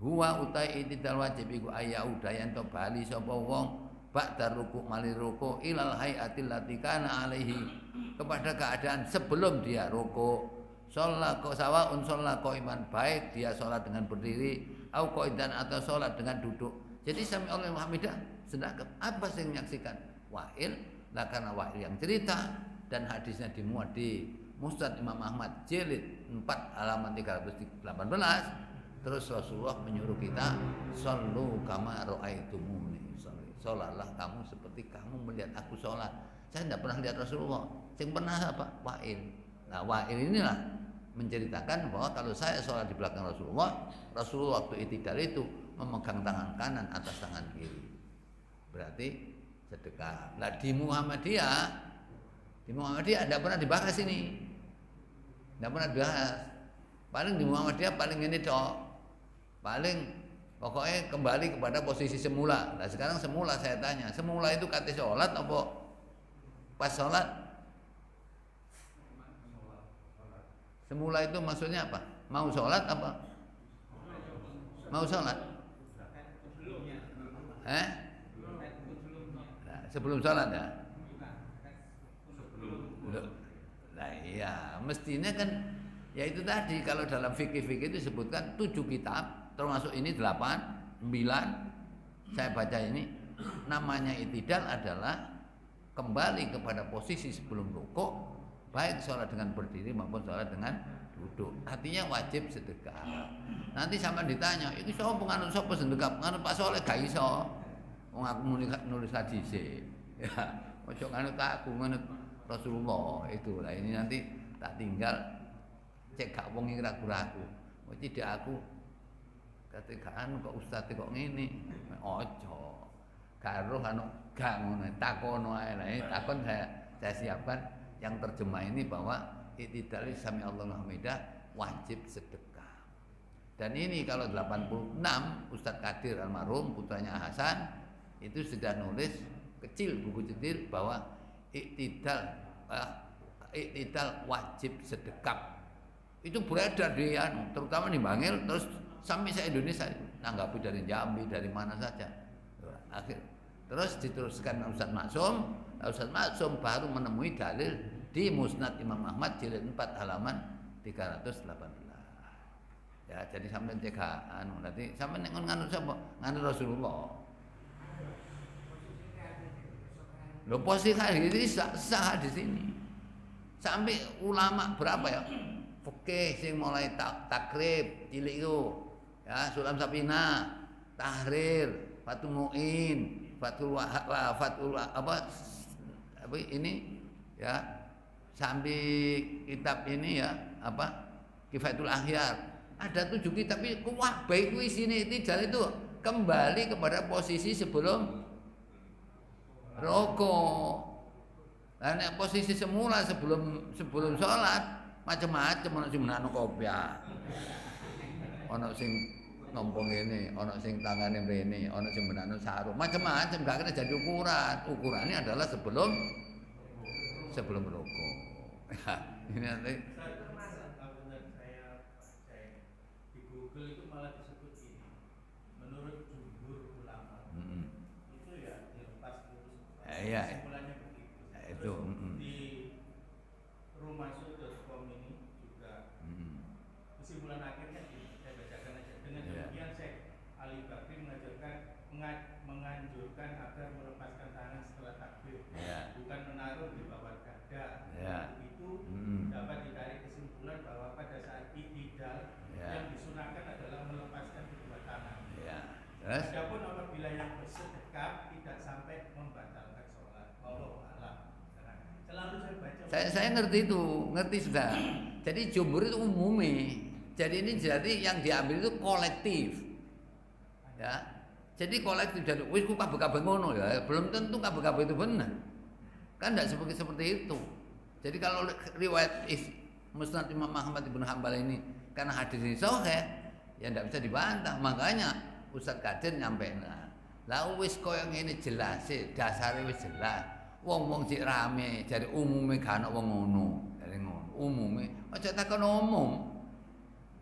Huwa utai i'tidal wajib iku ayauda yen to bali sapa wong ba'da ruku' mali ruku' ilal hayatil lati kana alaihi, kepada keadaan sebelum dia ruku'. Sholat kok sawaun sholat kok iman, baik dia sholat dengan berdiri au qaidan atau sholat dengan duduk. Jadi sami Allah hamidah sedekap. Apa sing menyaksikan? Wa'il, lah karena Wa'il yang cerita dan hadisnya dimuat di Musnad Imam Ahmad jilid 4 halaman 318. Terus Rasulullah menyuruh kita shollu kama ra'aitumuni sholli. Sholatlah kamu seperti kamu melihat aku sholat. Saya tidak pernah lihat Rasulullah. Yang pernah apa? Wa'il. Nah, Wa'il inilah menceritakan bahwa kalau saya sholat di belakang Rasulullah waktu i'tidal itu memegang tangan kanan atas tangan kiri. Berarti sedekah. Nah, di Muhammadiyah tidak pernah dibahas ini. Tidak pernah dibahas. Paling di Muhammadiyah paling ini toh. Paling pokoknya kembali kepada posisi semula. Nah, sekarang semula saya tanya, semula itu kata sholat apa pas sholat? Semula itu maksudnya apa? Mau sholat apa? Mau sholat? Nah, sebelum sholat ya? Nah iya, mestinya kan ya itu tadi, kalau dalam fikih-fikih itu disebutkan 7 kitab, termasuk ini 8, 9 saya baca ini, namanya i'tidal adalah kembali kepada posisi sebelum rukuk, baik sholat dengan berdiri maupun sholat dengan duduk. Artinya wajib sedekah. Nanti sama ditanya, itu sapa penganut sapa sedekah? Penganut Pak Soleh gak iso. Wong aku nulis hadis ya. Ojo nganut aku, nganut Rasulullah itu. Lah ini nanti tak tinggal cek gak wong iki ragu-ragu. Oh tidak aku kate gak anu kok ustaz kok ngene. Ojo. Karo anu gak ngono, takono ae. Lah ini takon saya siapkan yang terjemah ini bahwa i'tidal sami Allahu hamidah wajib sedekah. Dan ini kalau 86 Ustadz Kadir almarhum putranya Hasan itu sudah nulis kecil, buku kecil, bahwa i'tidal wajib sedekah. Itu beredar di terutama di Bangil, terus sampai se Indonesia nanggapi dari Jambi, dari mana saja. Akhir terus diteruskan Ustadz Maksum baru menemui dalil di Musnad Imam Ahmad jilid 4 halaman 318. Ya, jadi sampai cegaan nanti sampai nganut sapa? Nganut Rasulullah. Lho posisi hadis sah di sini. Sampai ulama berapa ya? Fikih sing mulai takrib cilik itu. Ya, Sulam Sapina, Tahrir, Fathul Muin, Fathul apa ini ya, sampai kitab ini ya apa Kifatul Ahyar, Ada 7 kitab itu baik isine i'tidal itu kembali kepada posisi sebelum rokok. Lah nek posisi semula sebelum sholat macam-macam, ono sing menakno kopiah. Ono sing nampa ngene, ono sing tangane mrene, ono sing menakno sarung, macam-macam gak kena jadi ukuran. Ukurannya adalah sebelum rokok. Ini nanti saya cek di Google itu malah disebut ini. Menurut jumhur ulama itu ya dilepas terus. Iya. Kesimpulannya begitu. Itu. Di rumahsu.com ini juga kesimpulan akhirnya saya bacakan aja. Dengan demikian Syekh Ali Bakri menganjurkan agar melepaskan tangan setelah takbir, bukan menaruh di bawah dada. Itu dapat ditarik kesimpulan bahwa pada saat i'tidal yang disunahkan adalah melepaskan kedua tangan. Adapun apabila yang bersedekap tidak sampai membatalkan sholat. Wallahu a'lam. Selalu saya baca. Saya ngerti sudah. Jadi jumhur itu umumi. Jadi ini yang diambil itu kolektif. Ya. Jadi kolektif dari wis ku kabeh-kabeh ngono ya. Belum tentu kabeh-kabeh itu benar. Kan tidak seperti itu. Jadi kalau riwayat Musnad Imam Ahmad bin Hanbal ini karena hadis ini sahih, ya tidak bisa dibantah. Makanya Ustaz Kadir nyampein lah wis koyo ngene jelas sih, dasare wis jelas. Wong-wong sik rame, jadi umume gak ana wong ngono. Jadi ngono, umume aja takon umum.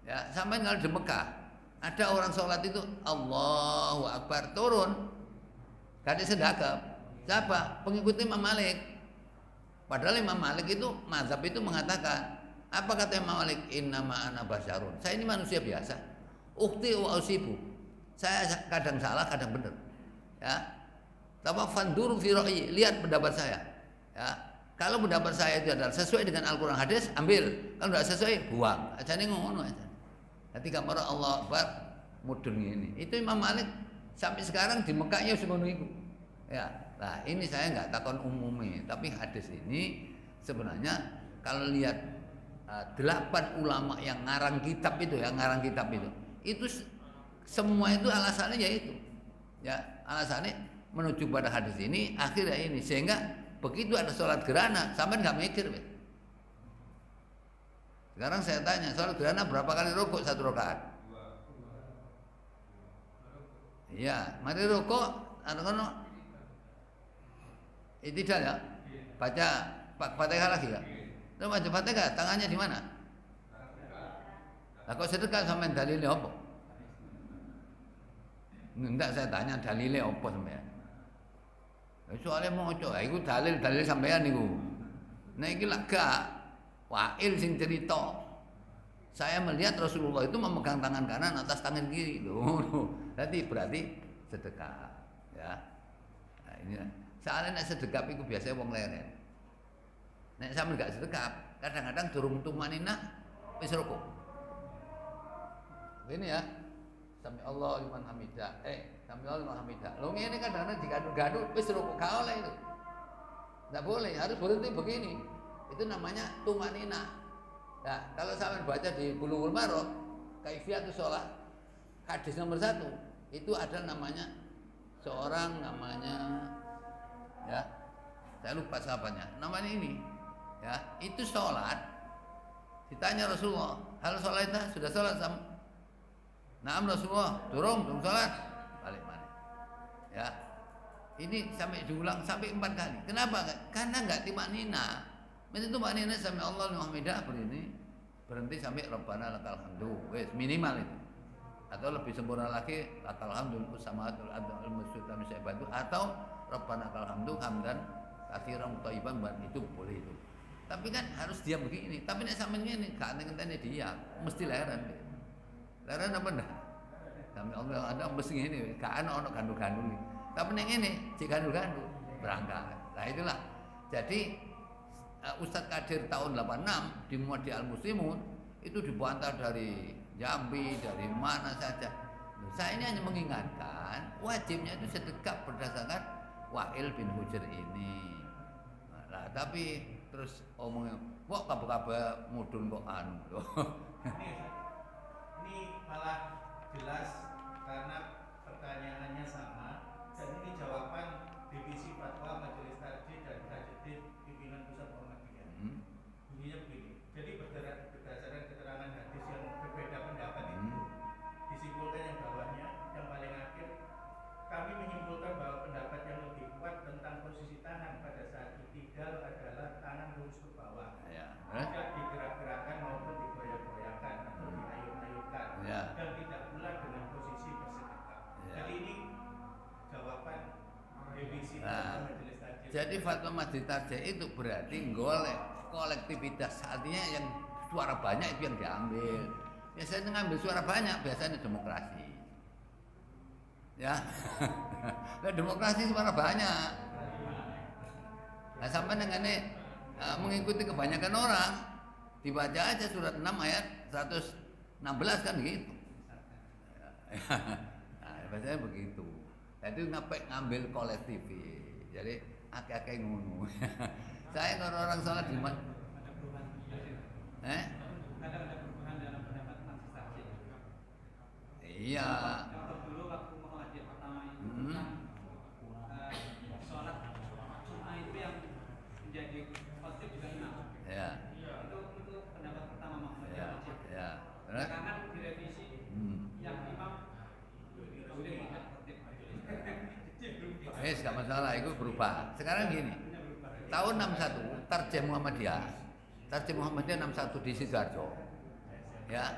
Ya, sampai kalau di Mekah ada orang sholat itu Allahu Akbar turun, gak ada sedekap. Siapa? Pengikuti Imam Malik. Padahal Imam Malik itu mazhab itu mengatakan apa kata Imam Malik? Innama ana basyarun. Saya ini manusia biasa. Ukhti wa usibu. Saya kadang salah, kadang benar. Ya. Tapi fanduru fi ra'yi, lihat pendapat saya. Ya. Kalau pendapat saya itu adalah sesuai dengan Al-Qur'an hadis, ambil. Kalau tidak sesuai, buang. Ajane ngono aja. Ketika marah Allah Akbar mudun ini. Itu Imam Malik sampai sekarang di Mekah ya semono iku. Ya. Nah, ini saya enggak takon umumnya, tapi hadis ini sebenarnya kalau lihat 8 ulama yang ngarang kitab itu itu semua itu alasannya yaitu ya alasannya menuju pada hadis ini akhirnya ini sehingga begitu ada sholat gerhana sampai nggak mikir. Sekarang saya tanya sholat gerhana berapa kali rukuk satu rakaat? Iya, mari rukuk anu tidak ya? Baca Fatihah lagi ya? Terus baca Fatihah tangannya di mana? Lah kok sedekah sampean dalilnya apa? Enggak, saya tanya dalilnya apa sampean? Soalnya mau coba, itu dalil sampean niku. Nah iki lak gak Wa'il sing cerita. Saya melihat Rasulullah itu memegang tangan kanan atas tangan kiri. Loh. Berarti sedekah. Ya. Nah, ini soalnya nek sedekap itu biasanya wong leren. Nek sampe gak sedekap, kadang-kadang durung tumanina wis rukuk. Ini ya. Sami Allah liman hamidah. Sami Allah liman hamidah. Lho ngene kadang-kadang digadu-gadu wis rukuk gak oleh itu. Enggak boleh, harus berhenti begini. Itu namanya tumanina. Ya, kalau sampean baca di Bulughul Maram, kaifiatus shalah hadis nomor 1, itu ada namanya seorang namanya ya saya lupa sahabatnya namanya ini ya itu sholat ditanya Rasulullah hal sholat itu sudah sholat sama naam Rasulullah durung sholat balik ya ini sampai diulang sampai 4 kali kenapa karena nggak timanina itu maknanya sampai Allah Muhammadah berhenti sampai Rabbana lakal hamdu wes minimal itu atau lebih sempurna lagi lakal hamdu usamatul adul musyuta misyabatu atau Rabbana lakal hamdu hamdan katsiran thayyiban itu boleh itu. Tapi kan harus diam begini. Tapi nek sampeyan ngene gak ngenteni dia, mesti leren. Leren apa ndak? Sampai Allah ada mesti ngene, gak ono gandu-gandu. Tapi nek ngene, jek gandu-gandu berangkat. Nah itulah. Jadi Ustadz Kadir tahun 86 di Muaddi Al-Muslimun itu dibantah dari Jambi, dari mana saja. Saya ini hanya mengingatkan wajibnya itu sedekap berdasarkan Wa'il bin Hujr ini. Nah, tapi terus omongnya, kok kabeh-kabeh mudun kok anu. Ini malah jelas karena pertanyaannya sama dan ini jawaban divisi fatwa Majelis Tarjih dan Tajdid pimpinan pusat Muhammadiyah. Bunyinya begini. Jadi berdasarkan keterangan hadis yang berbeda pendapat itu disimpulkan yang bawahnya yang paling akhir kami menyimpulkan bahwa pendapat yang lebih kuat tentang posisi tangan pada saat i'tidal adalah tangan lurus ke bawah. Tidak digerak-gerakkan maupun digoyang-goyangkan atau diayun-ayunkan dan tidak pula dengan posisi bersedekap. Jadi ini jawaban revisi Majelis Tarjih. Jadi fatwa Majelis Tarjih itu berarti golek kolektivitas, artinya yang suara banyak itu yang diambil. Biasanya ngambil suara banyak biasanya demokrasi. Ya, nah, demokrasi suara banyak. Nah, sampai dengan ini mengikuti kebanyakan orang, dibaca aja surat 6 ayat 116 kan gitu. Nah, biasanya begitu. Jadi ngambil kolektif. Jadi akeh-akeh ngono. Saya kalau orang sholat di mana? Ada perubahan dalam pendapat Majelis Tarjih. Iya. Dulu waktu Muhammadiyah pertama itu sholat Jum'ah itu yang menjadi khotib juga imam. Ya. Itu pendapat pertama Muhammadiyah. Ya. Belakangan direvisi yang imam boleh tidak khotib. Gak masalah, itu berubah. Sekarang gini, tahun 61 Tarjih Muhammadiyah 61 di Sidoarjo. Ya,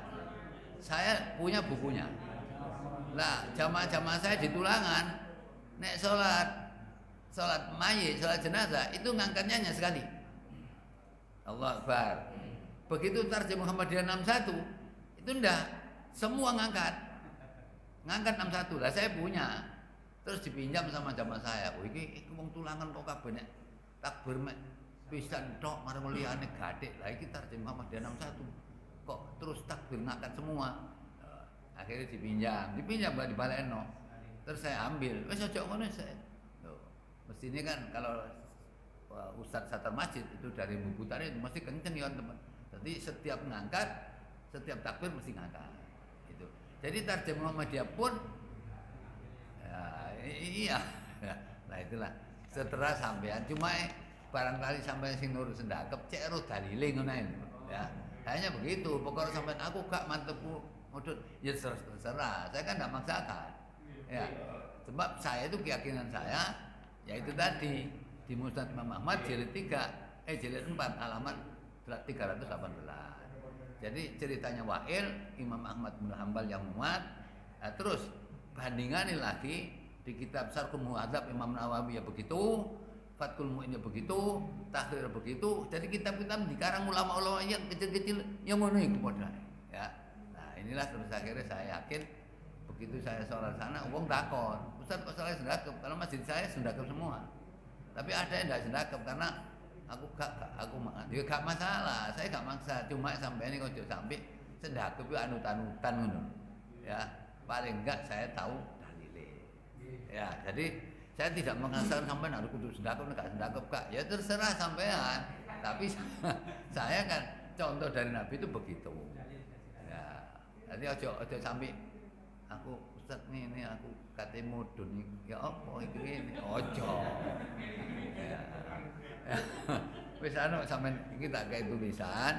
saya punya bukunya. Nah, jamaah-jamaah saya di Tulangan, nek sholat mayit, sholat jenazah itu ngangkatnya hanya sekali. Allah Akbar. Begitu Tarjih Muhammadiyah 61 itu ndak, semua ngangkat 61 lah. Saya punya. Terus dipinjam sama jamaah saya. Oh iki wong Tulangan kok kabeh nek takbir mek pisan tok marang liyane gadek. Lah iki Tarjih Muhammadiyah 61. Kok terus takbir ngangkat semua. Akhirnya dipinjam gak dibalekno. Terus saya ambil. Wis aja ngono saya. Loh, mestine kan kalau Ustadz Satar Masjid itu dari buku tadi mesti kenceng ya teman. Jadi setiap ngangkat, setiap takbir mesti ngangkat. Itu. Jadi Tarjih Muhammadiyah pun iya. Nah itulah setelah sampean cuma barangkali sampai sing nurut sendakep cek ro dalile ngono ya. Hanya begitu, pokoknya sampean aku gak mantepku mudut ya terserah. Saya kan enggak maksakan. Ya. Sebab saya itu keyakinan saya yaitu tadi di Musnad Imam Ahmad jilid 3 jilid 4 halaman 318. Jadi ceritanya Wa'il, Imam Ahmad bin Hanbal yang muat. Nah, terus bandingannya lagi di kitab Syarhul Muhadzab Imam Nawawi ya begitu, Fathul Mu'in ya begitu, Tahrir begitu. Jadi kitab-kitab dikarang ulama-ulama yang kecil-kecil yang ngono iku padha. Ya. Nah, inilah terus akhirnya saya yakin begitu saya sholat sana wong takon, Ustaz kok sholat sendakep? Kalau masjid saya sendakep semua. Tapi ada yang tidak sendakep karena aku gak masalah, saya gak maksa, cuma sampai ini kok sampai sendakep itu anut-anutan ngono. Ya, paling enggak saya tahu dalile. Ya, jadi saya tidak mengatakan sampean harus kudu sendakep enggak sendakep Kak. Ya terserah sampean. Tapi saya kan contoh dari Nabi itu begitu. Ya. Jadi ojo sampai aku Ustaz ini aku kate mudun ya apa iki ngene ojo. Ya. Wis anu sampean iki tak kayak tulisan.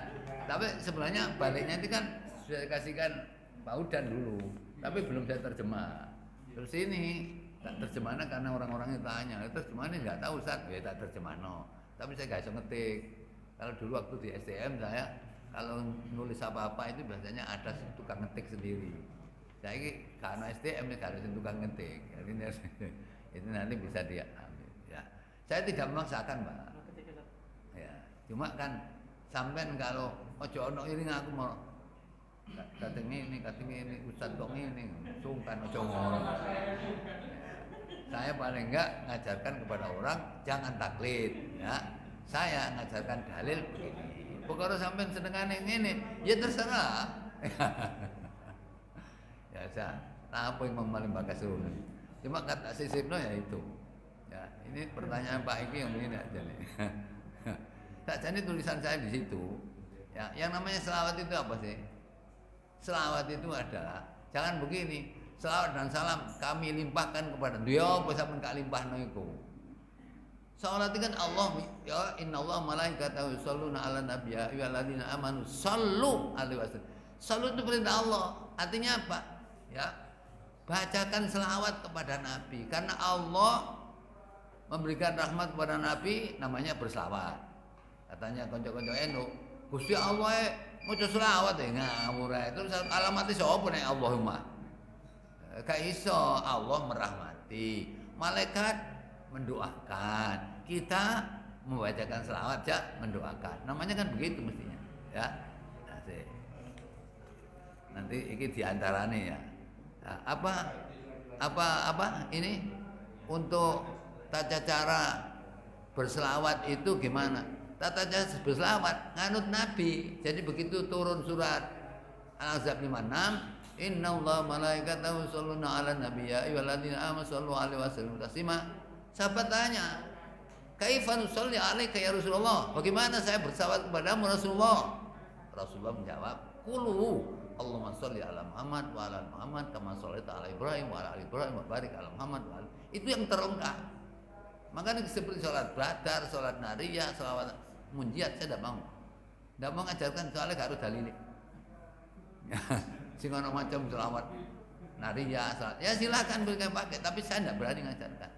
Tapi sebenarnya baliknya itu kan sudah kasihkan Pak Udan dulu, tapi belum saya terjemah. Terus ini tak terjemahnya karena orang-orang itu tanya, terjemahnya nggak tahu Ustaz, ya tak terjemahno. Tapi saya nggak bisa ngetik. Kalau dulu waktu di STM saya kalau nulis apa-apa itu biasanya ada tukang ngetik sendiri. Saya ini karena STM ini harus tukang ngetik. Jadi itu nanti bisa diambil. Ya, saya tidak memaksakan Pak. Ya, cuma kan sampean kalau ojo ono iring aku mau kateng ini Ustaz kok ini sungkan ojo ngono. Saya paling enggak ngajarkan kepada orang jangan taklid ya. Saya ngajarkan dalil begini. Pokoknya sampean senengane ngene ya terserah. Ya saya apa yang paling bakas suruh. Cuma kata sisipno ya itu. Ya, ini pertanyaan Pak Iki yang ini aja nih. Tak jadi tulisan saya di situ. Ya, yang namanya selawat itu apa sih? Selawat itu adalah jangan begini. Selawat dan salam kami limpahkan kepada dia apa sampean gak limpahno iku. Salat kan Allah ya innallaha malaikatahu yusholluna 'alan nabiy ya ayyuhalladzina amanu shallu alaihi wasallam. Shallu itu perintah Allah. Artinya apa? Ya. Bacakan selawat kepada Nabi karena Allah memberikan rahmat kepada Nabi namanya berselawat. Katanya kanca-kanca NU, Gusti Allah maca selawat ngawur ae. Terus alamatnya sapa nek Allahumma? Gak iso, Allah merahmati, malaikat mendoakan, kita membacakan selawat ya mendoakan. Namanya kan begitu mestinya, ya. Nanti ini diantaranya ya. Nah, apa ini untuk tata cara berselawat itu gimana? Tata cara berselawat nganut Nabi. Jadi begitu turun surat Al-Ahzab 56, innallaha malaikatahu yusholluna 'alan nabiy ya ayyuhalladzina amanu shallu 'alaihi wasallimu taslima. Sahabat tanya, "Kaifa nusalli 'alaika ya Rasulullah?" Bagaimana saya berselawat kepadamu Rasulullah? Rasulullah menjawab, "Qulu Allahumma sholli 'ala Muhammad wa 'ala Muhammad kama shallaita 'ala Ibrahim wa 'ala Ibrahim wa barik 'ala Muhammad wa 'ala." Itu yang terlengkap. Makanya seperti sholat bladar, sholat nariyah, sholawat munjiat saya tidak mau. Tidak mau ngajarkan soalnya gak harus dalil. Sing ono macam selawat nariyah, salat. Ya silakan berikan pakai, tapi saya tidak berani ngajarkan.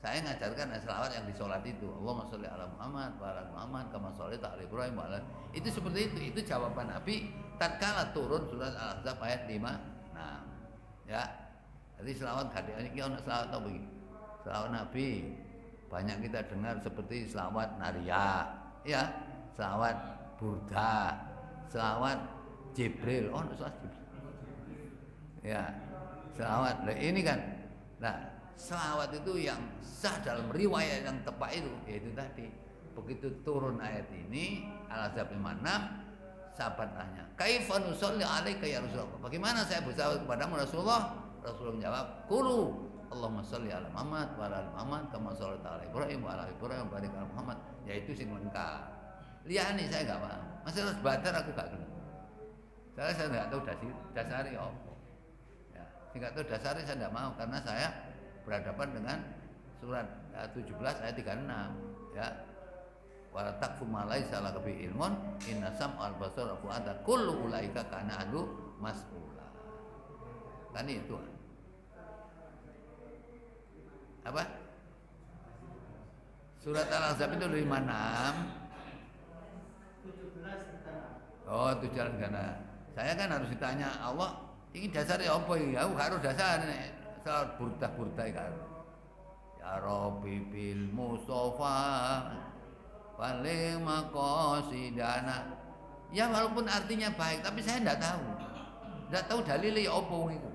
Saya ngajarkan selawat yang di sholat itu. Allahumma sholli 'ala Muhammad wa 'ala Muhammad kama shallaita 'ala Ibrahim wa 'ala. Itu seperti itu. Itu jawaban Nabi tatkala turun surat Al-Ahzab ayat 5. Nah, ya. Jadi selawat kadang iki ono selawat apa iki? Selawat Nabi. Banyak kita dengar seperti selawat nariyah, ya. Selawat burda, selawat Jibril. Oh, selawat Jibril. Ya, selawat. Nah, ini kan. Nah, selawat itu yang sah dalam riwayat yang tepat itu, yaitu tadi. Begitu turun ayat ini, Al-Ahzab 56, sahabat tanya, "Kaifa nusalli 'alaika ya Rasulullah?" Bagaimana saya berselawat kepadamu Rasulullah? Rasulullah menjawab, "Qulu Allahumma sholli 'ala Muhammad wa 'ala Muhammad kama shallaita 'ala Ibrahim wa 'ala Ibrahim wa barik 'ala Muhammad." Yaitu sing lengkap. Liyane saya enggak paham. Masalah sebatar aku enggak kenal. Saya enggak tahu dasarnya apa. Ya, enggak tahu dasarnya saya enggak mau karena saya berhadapan dengan surat 17 ayat 36, ya. Wa taqfu ma laisa laka bi ilmun inna sam'al basara fu'ada kullu ulaika kana anhu mas'ula. Kan itu. Apa? Surat Al-Ahzab itu 56. 17 Oh, 17 karena saya kan harus ditanya Allah, ini dasarnya apa ini? Aku harus dasarnya salat burda-burda kan. Ya Rabbi bil Mustafa paling maqasidana. Ya walaupun artinya baik, tapi saya tidak tahu. Tidak tahu dalilnya apa itu.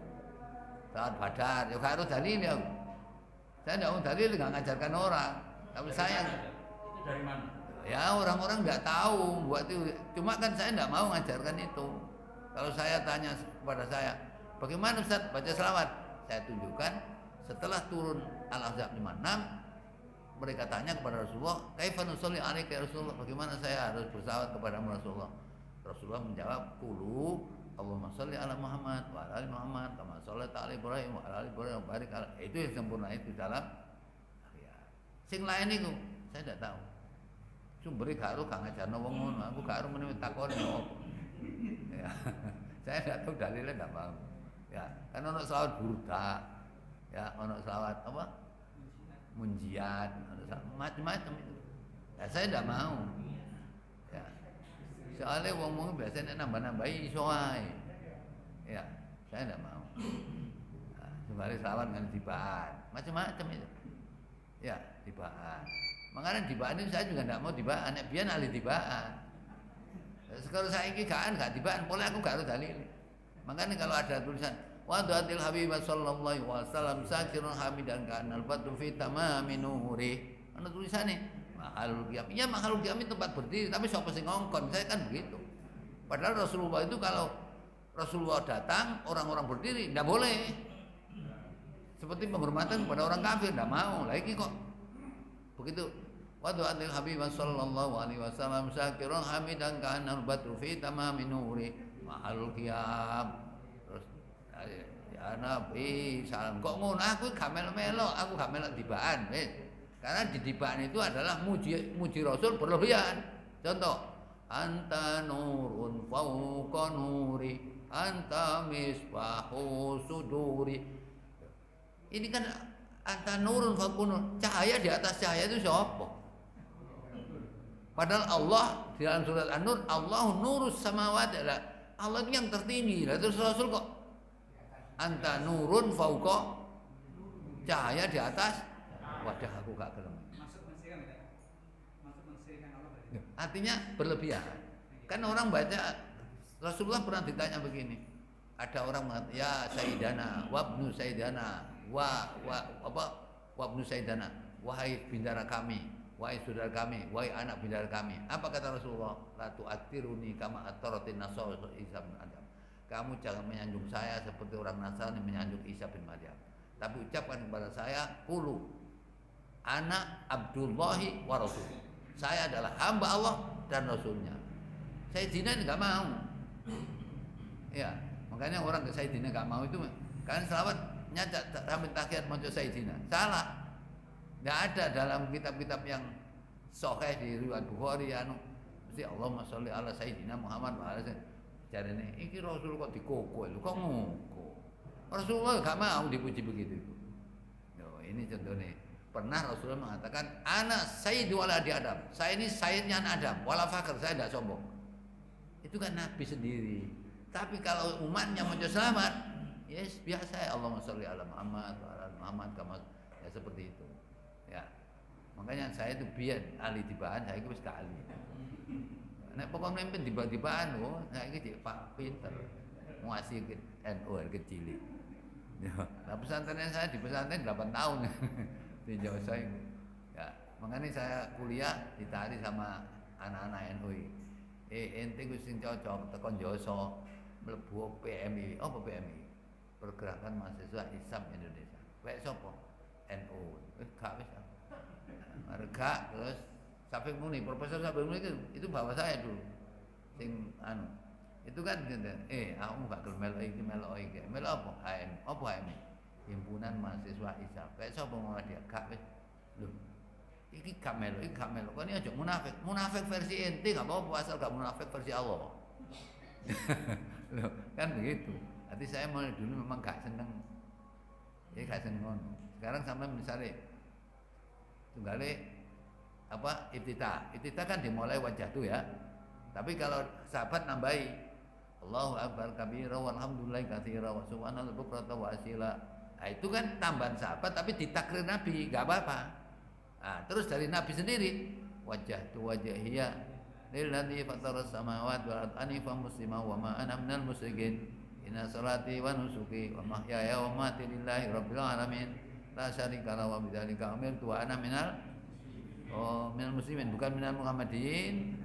Salat badar, ya harus dalilnya. Saya tidak mau dalil, nggak ngajarkan orang. Tapi saya Itu dari mana? ya orang-orang nggak tahu buat itu. Cuma kan saya tidak mau ngajarkan itu. Kalau saya tanya kepada saya, bagaimana Ustaz baca selawat? Saya tunjukkan setelah turun Al-Ahzab 56, mereka tanya kepada Rasulullah, "Kaifa nusalli 'alaika ya Rasulullah?" Bagaimana saya harus berselawat kepada Rasulullah? Rasulullah menjawab, "Qulu Allahumma sholli 'ala Muhammad wa 'ala ali Muhammad kama shallaita 'ala Ibrahim wa 'ala ali Ibrahim wa barik 'ala." Itu yang sempurna itu dalam ya. Sing lain itu saya tidak tahu. Sumber gak harus gak ngajarno wong ngono, aku gak harus menewi takon opo. Ya. Saya tidak tahu dalilnya enggak paham. Ya, kan ono selawat burda. Ya, ono selawat apa? Munjiat, macam-macam itu. Ya, saya tidak mau. Ya. Soalnya wong-wong biasanya nambah-nambahi iso ae. Ya, saya tidak mau. Nah, sembari selawat kan dibahas, macam-macam itu. Ya, dibahas. Makanya dibaan ini saya juga tidak mau dibaan. Biar ahli dibaan. Kalau saya ini gak dibaan, boleh aku gak harus dalil. Makanya kalau ada tulisan wa du'atil habib sallallahu alaihi wasallam sakirun hamidan kanal batu fi tamamin nuri. Ana tulisannya makhluk qiyam. Ya makhluk qiyam itu tempat berdiri, tapi siapa sing ngongkon? Saya kan begitu. Padahal Rasulullah itu kalau Rasulullah datang, orang-orang berdiri, tidak boleh. Seperti penghormatan kepada orang kafir, tidak mau. Lagi kok begitu. Wa du'atil habib sallallahu alaihi wasallam sakirun hamidan kanal batu fi tamamin nuri. mahal qiyam. Terus ya Nabi salam kok ngono aku gak melo-melo, aku gak melok dibaan wis. Karena di dibaan itu adalah muji Rasul berlebihan. Contoh, anta nurun fauqa nuri, anta misbahu suduri. Ini kan anta nurun fauqa nur, cahaya di atas cahaya itu siapa? Padahal Allah di dalam surat An-Nur, Allahu nurus samawati, Allah itu yang tertinggi. Lah terus Rasul kok anta nurun fauqa, cahaya di atas. Wadah aku gak gelem. Maksud mensirikan tidak? Maksud mensirikan Allah berarti? Artinya berlebihan. Kan orang baca Rasulullah pernah ditanya begini. Ada orang mengatakan ya Sayyidana wabnu Sayyidana wabnu Sayyidana, wahai bintara kami, wahai saudara kami, wahai anak bintara kami. Apa kata Rasulullah? La tu'attiruni kama ataratin nasara Isa bin Maryam. Kamu jangan menyanjung saya seperti orang Nasrani menyanjung Isa bin Maryam. Tapi ucapkan kepada saya, qulu anak Abdullahi wa Rasul. Saya adalah hamba Allah dan Rasulnya. Sayyidina nggak mau. Ya, makanya orang ke Sayyidina nggak mau itu kan selawat nyajak sampai takhiyat maca Sayyidina. Salah. Nggak ada dalam kitab-kitab yang sahih di riwayat Bukhari mesti Allahumma sholli ala Sayyidina Muhammad wa ala jarene iki Rasul kok dikoko lho kok ngoko. Rasulullah nggak mau dipuji begitu. Yo, ini contohnya. Pernah Rasulullah mengatakan ana sayyidu waladi Adam, saya ini sayyidnya anak Adam, wala fakir, saya tidak sombong. Itu kan Nabi sendiri. Tapi kalau umatnya mau selamat, yes biasa ya Allahumma sholli ala Muhammad wa ala Muhammad kama ya seperti itu. Ya. Makanya saya itu biar ahli tibaan, saya itu wis ahli. Nek pokok memimpin tiba-tibaan lho, saya iki Pak pinter. Muasir NU kecil. Ya, nah pesantren saya di pesantren 8 tahun. Tinjau saya, ya makanya saya kuliah ditarik sama anak-anak NUI. Ente gue sing cocok tekon Joso mlebu PMI, apa PMI? Pergerakan Mahasiswa Islam Indonesia. Kayak sopo? NU. Gak bisa. Mereka terus Safik Muni, Profesor Safik Muni itu bawa saya dulu. Sing itu kan aku gak gelem melok iki. Melok apa? HM. Apa HM? Himpunan Mahasiswa Islam. Kayak sapa ngomong dia gak wis. Lho. Iki gak melok, iki gak melok. Kok ini aja munafik. Munafik versi ente gak apa-apa asal gak munafik versi Allah. Loh, kan begitu. Hati saya mulai dulu memang gak seneng. Ya gak seneng ngono. Sekarang sampai misalnya tunggale apa iftitah. Iftitah kan dimulai wajah tuh ya. Tapi kalau sahabat nambahi Allahu akbar kabira walhamdulillahi katsira wa subhanallahi bukratan wa asila. Nah, itu kan tambahan sahabat tapi ditakrir Nabi, enggak apa-apa. Nah, terus dari Nabi sendiri, wajhatu wajhiya lilladzi fatara samawati wal ardi hanifan musliman wa ma ana minal musyrikin. Inna salati wa nusuki wa mahyaya wa mamati lillahi rabbil alamin. La syarika lahu wa bidzalika umirtu wa ana minal muslimin, bukan minal Muhammadin,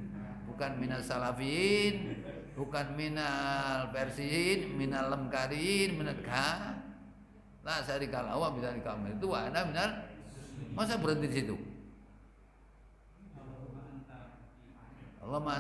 bukan minal salafin, bukan minal persin, minal lemkarin, minal la syarika lahu wa bidzalika umirtu wa ana minal. Masa berhenti di situ? Allahumma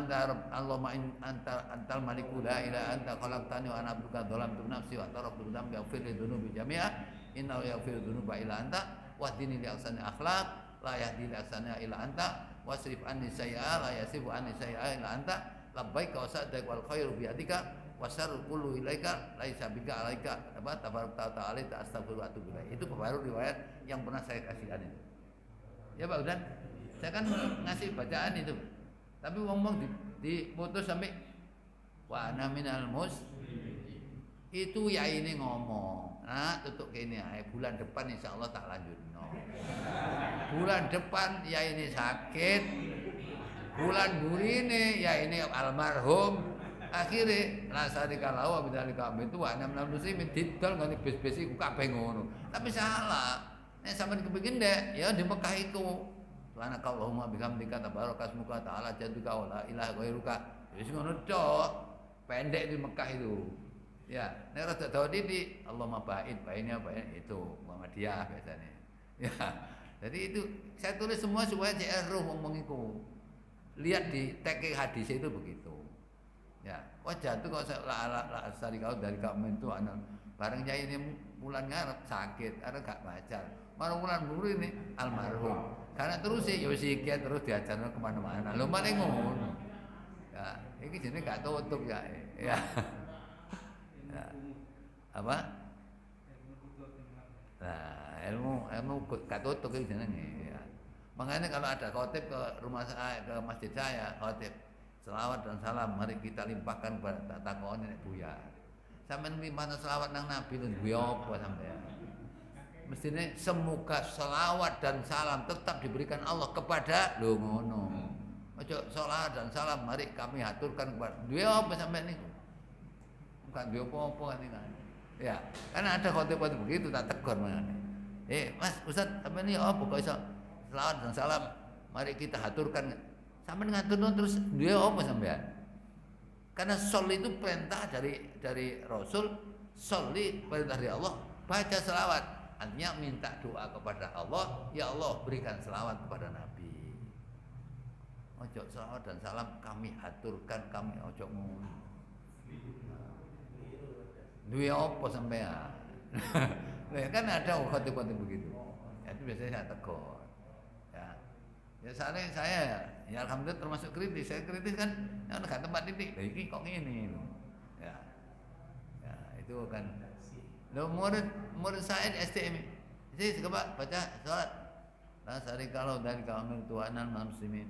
antal maliku la ilaha anta khalaqtani wa ana abduka dhalamtu nafsi wa taraktu dzambi aghfir li dzunubi jami'a innahu yaghfiru dzunuba illa anta wahdini li ahsani akhlaq la yahdi li ahsani illa anta wasrif anni sayyi'a la yasrifu anni sayyi'a illa anta labbaika wa sa'daika wal khairu bi yadika wa syarru kullu ilaika laisa bika alaika tabarakta ta'ala astaghfiru wa atubu ilaik. Itu baru riwayat yang pernah saya kasihkan itu. Ya Pak Udan, saya kan ngasih bacaan itu. Tapi ngomong diputus sampai wa ana minal itu ya ini ngomong. Nah, tutup kene ae bulan depan insyaallah tak lanjutno. Bulan depan ya ini sakit. Bulan burine ya ini almarhum. Akhirnya rasane kalau bidzalika itu wa ana minal muslimin didol ngene bis-bis iku kabeh ngono. Tapi salah. Nek sampean kepengin dek ya di Mekah itu. Subhanakallahumma bihamdika tabarakasmuka ta'ala jadduka wa la ilaha ghairuka. Wis ngono tok. Pendek di Mekah itu. Ya, nek rada dawa titik Allahumma bainnya itu Muhammadiyah biasanya. Ya. Jadi itu saya tulis semua supaya CR ngomong itu. Lihat di teks hadis itu begitu. Ya, wajah itu kalau la asari kau dari kamu itu anak bareng jaya ini bulan ngarep sakit, ada gak baca. Malah bulan buru ini almarhum. Karena terus sih Yoshiki terus diajarnya kemana-mana. Lo malah ngono. Ya, ini sini gak tutup ya. Ya. Ya. Apa? Nah, ilmu gak tutup ini sini. Ya. Makanya kalau ada khotib ke rumah saya, ke masjid saya, khotib selawat dan salam, mari kita limpahkan kepada takon nenek buya. Sampai limpahkan selawat nang Nabi dan buya apa sampai? Mestinya semoga selawat dan salam tetap diberikan Allah kepada lo ngono. Ojo selawat dan salam, mari kami haturkan kepada buya apa sampai niku? Bukan buya apa kan ini. Ya, karena ada khotib-khotib begitu tak tegur mana. Mas Ustaz, sampai ini apa kok iso selawat dan salam, mari kita haturkan. Sampai ngatur terus dia apa sampean? Karena sholli itu perintah dari Rasul, sholli perintah dari Allah, baca selawat. Artinya minta doa kepada Allah, ya Allah berikan selawat kepada Nabi. Ojo selawat dan salam kami haturkan, kami ojo ngono. Duwe apa sampean? Lah kan ada khotib-khotib begitu. Ya, itu biasanya saya tegur. Ya saya ya alhamdulillah termasuk kritis. Saya kritis kan ya enggak tempat titik. Lah iki kok ngene. Ya. Ya, itu kan. Lo murid saya di STM. Jadi coba baca salat. La syarika dari kaum tuanan muslimin.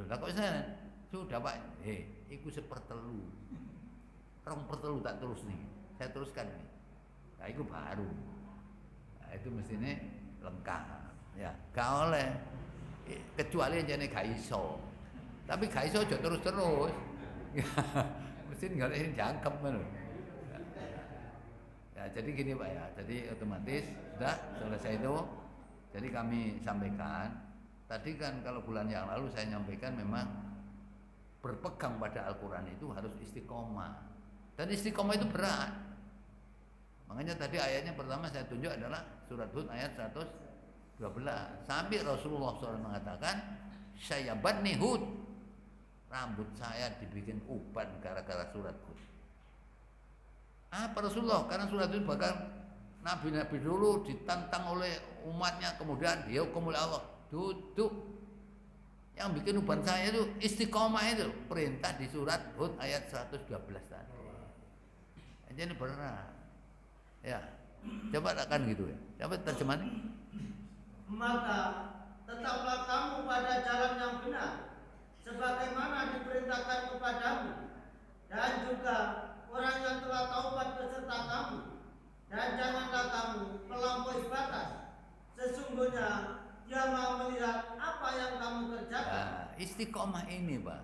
Loh, lah kok saya sudah Pak. Iku sepertelu. Rong pertelu tak terus nih. Saya teruskan nih. Nah, itu baru. Nah, itu mestinya lengkap. Ya, gak oleh kecuali aja nih gak iso. Tapi gak iso aja terus-terus. Mesti nggak ada jangkep loh. Ya, jadi gini Pak ya. Jadi otomatis sudah selesai itu. Jadi kami sampaikan. Tadi kan kalau bulan yang lalu saya nyampaikan memang berpegang pada Al-Quran itu harus istiqomah. Dan istiqomah itu berat. Makanya tadi ayatnya pertama saya tunjuk adalah surat Hud ayat 112. Sampai Rasulullah SAW mengatakan, saya badni Hud, rambut saya dibikin uban gara-gara surat Hud. Apa Rasulullah? Karena surat Hud bahkan nabi-nabi dulu ditantang oleh umatnya, kemudian dihukum oleh Allah. Duduk. Yang bikin uban saya itu istiqomah itu, perintah di surat Hud ayat 112 tadi. Jadi benar. Ya, coba akan gitu ya. Coba terjemahan. Maka tetaplah kamu pada jalan yang benar, sebagaimana diperintahkan kepadamu, dan juga orang yang telah taubat beserta kamu, dan janganlah kamu melampaui batas. Sesungguhnya Dia mau melihat apa yang kamu kerjakan. Istiqomah ini, Pak.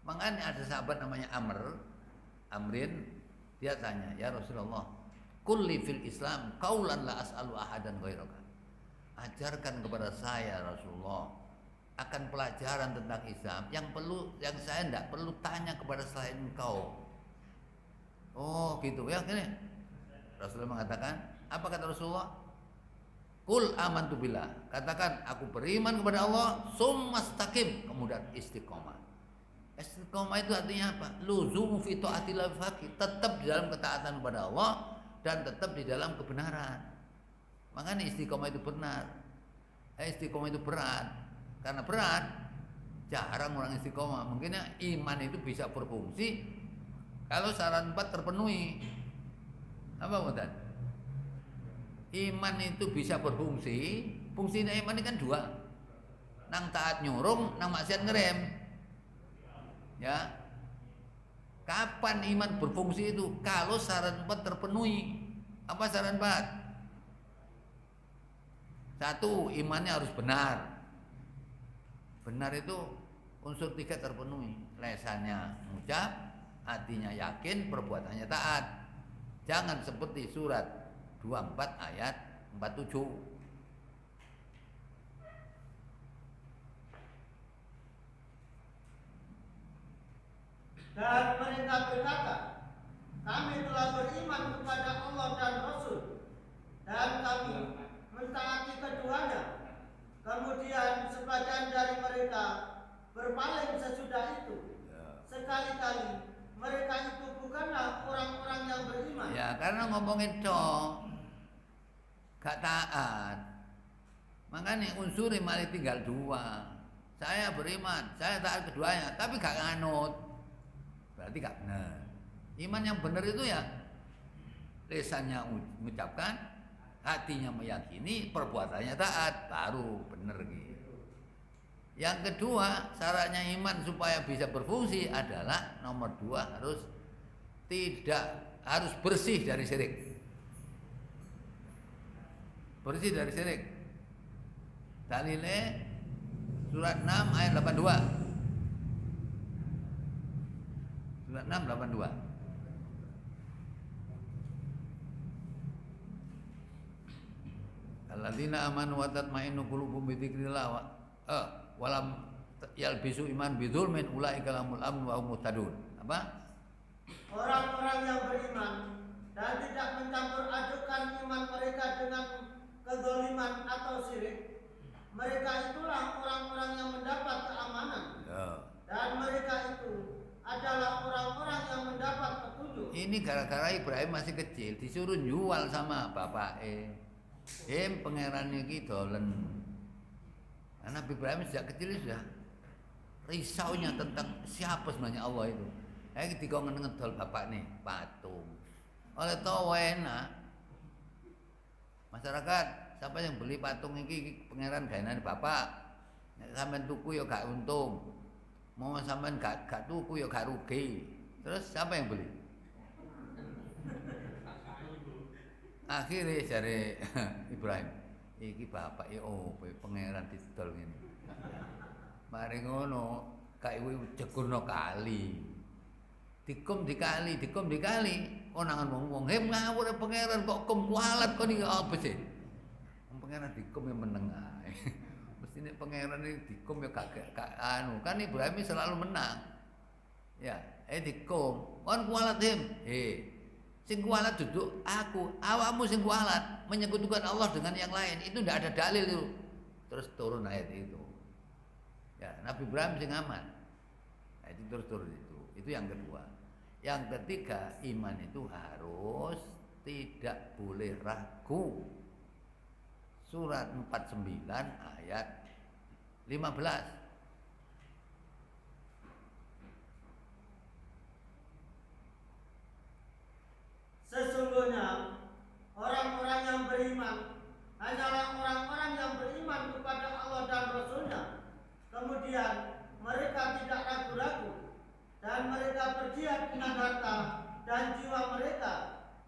Makanya ada sahabat namanya Amrin, dia tanya, ya Rasulullah, kulli fil Islam qaulan la as'alu ahadan ghairaka. Ajarkan kepada saya Rasulullah akan pelajaran tentang Islam yang saya tidak perlu tanya kepada selain engkau. Oh gitu ya, gini. Rasulullah mengatakan, apa kata Rasulullah? Qul amantu billah. Katakan aku beriman kepada Allah, summastaqim, kemudian istiqomah. Istiqomah itu artinya apa? Luzumu fi taatillah faqih, tetap di dalam ketaatan kepada Allah dan tetap di dalam kebenaran. Makanya istiqomah itu benar. Istiqomah itu berat. Karena berat, jarang orang istiqomah. Mungkinnya iman itu bisa berfungsi kalau syarat 4 terpenuhi. Apa Ustaz? Iman itu bisa berfungsi. Fungsinya iman ini kan 2. Nang taat nyurung, nang maksiat ngerem. Ya. Kapan iman berfungsi itu? Kalau syarat 4 terpenuhi. Apa syarat 4? 1, imannya harus benar. Benar itu unsur 3 terpenuhi. Lesannya mengucap, hatinya yakin, perbuatannya taat. Jangan seperti surat 24 ayat 47. Dan mereka berkata, kami telah beriman kepada Allah dan Rasul, dan kami mentaati keduanya. Kemudian sebagian dari mereka berpaling sesudah itu. Sekali-kali mereka itu bukanlah orang-orang yang beriman. Ya, karena ngomongin dong gak taat. Makanya unsuri malah tinggal dua. Saya beriman, saya taat keduanya, tapi gak nganut. Berarti gak benar. Iman yang benar itu ya lisannya mengucapkan, hatinya meyakini, perbuatannya taat, baru benar gitu. Yang kedua, syaratnya iman supaya bisa berfungsi adalah nomor dua harus bersih dari syirik. Bersih dari syirik. Dalilnya surat 6 ayat 82. Surat 6 82. Alladzina amanu wa tatma'innu qulubuhum bi dzikrillah walam yalbisu iman bidzulmin ulaika lahumul amn wa hum muhtadun. Apa? Orang-orang yang beriman dan tidak mencampur adukan iman mereka dengan kezaliman atau syirik, mereka itulah orang-orang yang mendapat keamanan. Ya. Dan mereka itu adalah orang-orang yang mendapat petunjuk. Ini gara-gara Ibrahim masih kecil disuruh jual sama bapaknya. Pangeran iki dolen. Nabi Ibrahim sejak kecil sudah risaunya tentang siapa sebenarnya Allah itu. Ketika ngedol bapak nih patung. Oleh tahu enak. Masyarakat, siapa yang beli patung ini pangeran gaenane bapak. Nek sampean tuku ya gak untung. Mau sampean gak tuku ya gak rugi. Terus siapa yang beli? Akhirnya jare Ibrahim, iki bapak pangeran didol ngene. Mari ngono, kae kuwi jegurno kali. Dikum dikali. Konangan wong-wong, ngawur pangeran kok kum kualat kon iki apa sih? Pangeran dikum yang meneng ae. Mestine pangeran iki dikum ya gak anu, kan Ibrahim selalu menang. Ya, dikum. Kon kualat sing kualat duduk aku, awakmu sing kualat menyekutukan Allah dengan yang lain, itu tidak ada dalil itu. Terus turun ayat itu. Ya, Nabi Ibrahim sing aman. Nah, itu terus turun itu. Itu yang kedua. Yang ketiga, iman itu harus tidak boleh ragu. Surat 49 ayat 15. Sesungguhnya orang-orang yang beriman hanyalah orang-orang yang beriman kepada Allah dan Rasul-Nya. Kemudian mereka tidak ragu-ragu dan mereka berjihad dengan harta dan jiwa mereka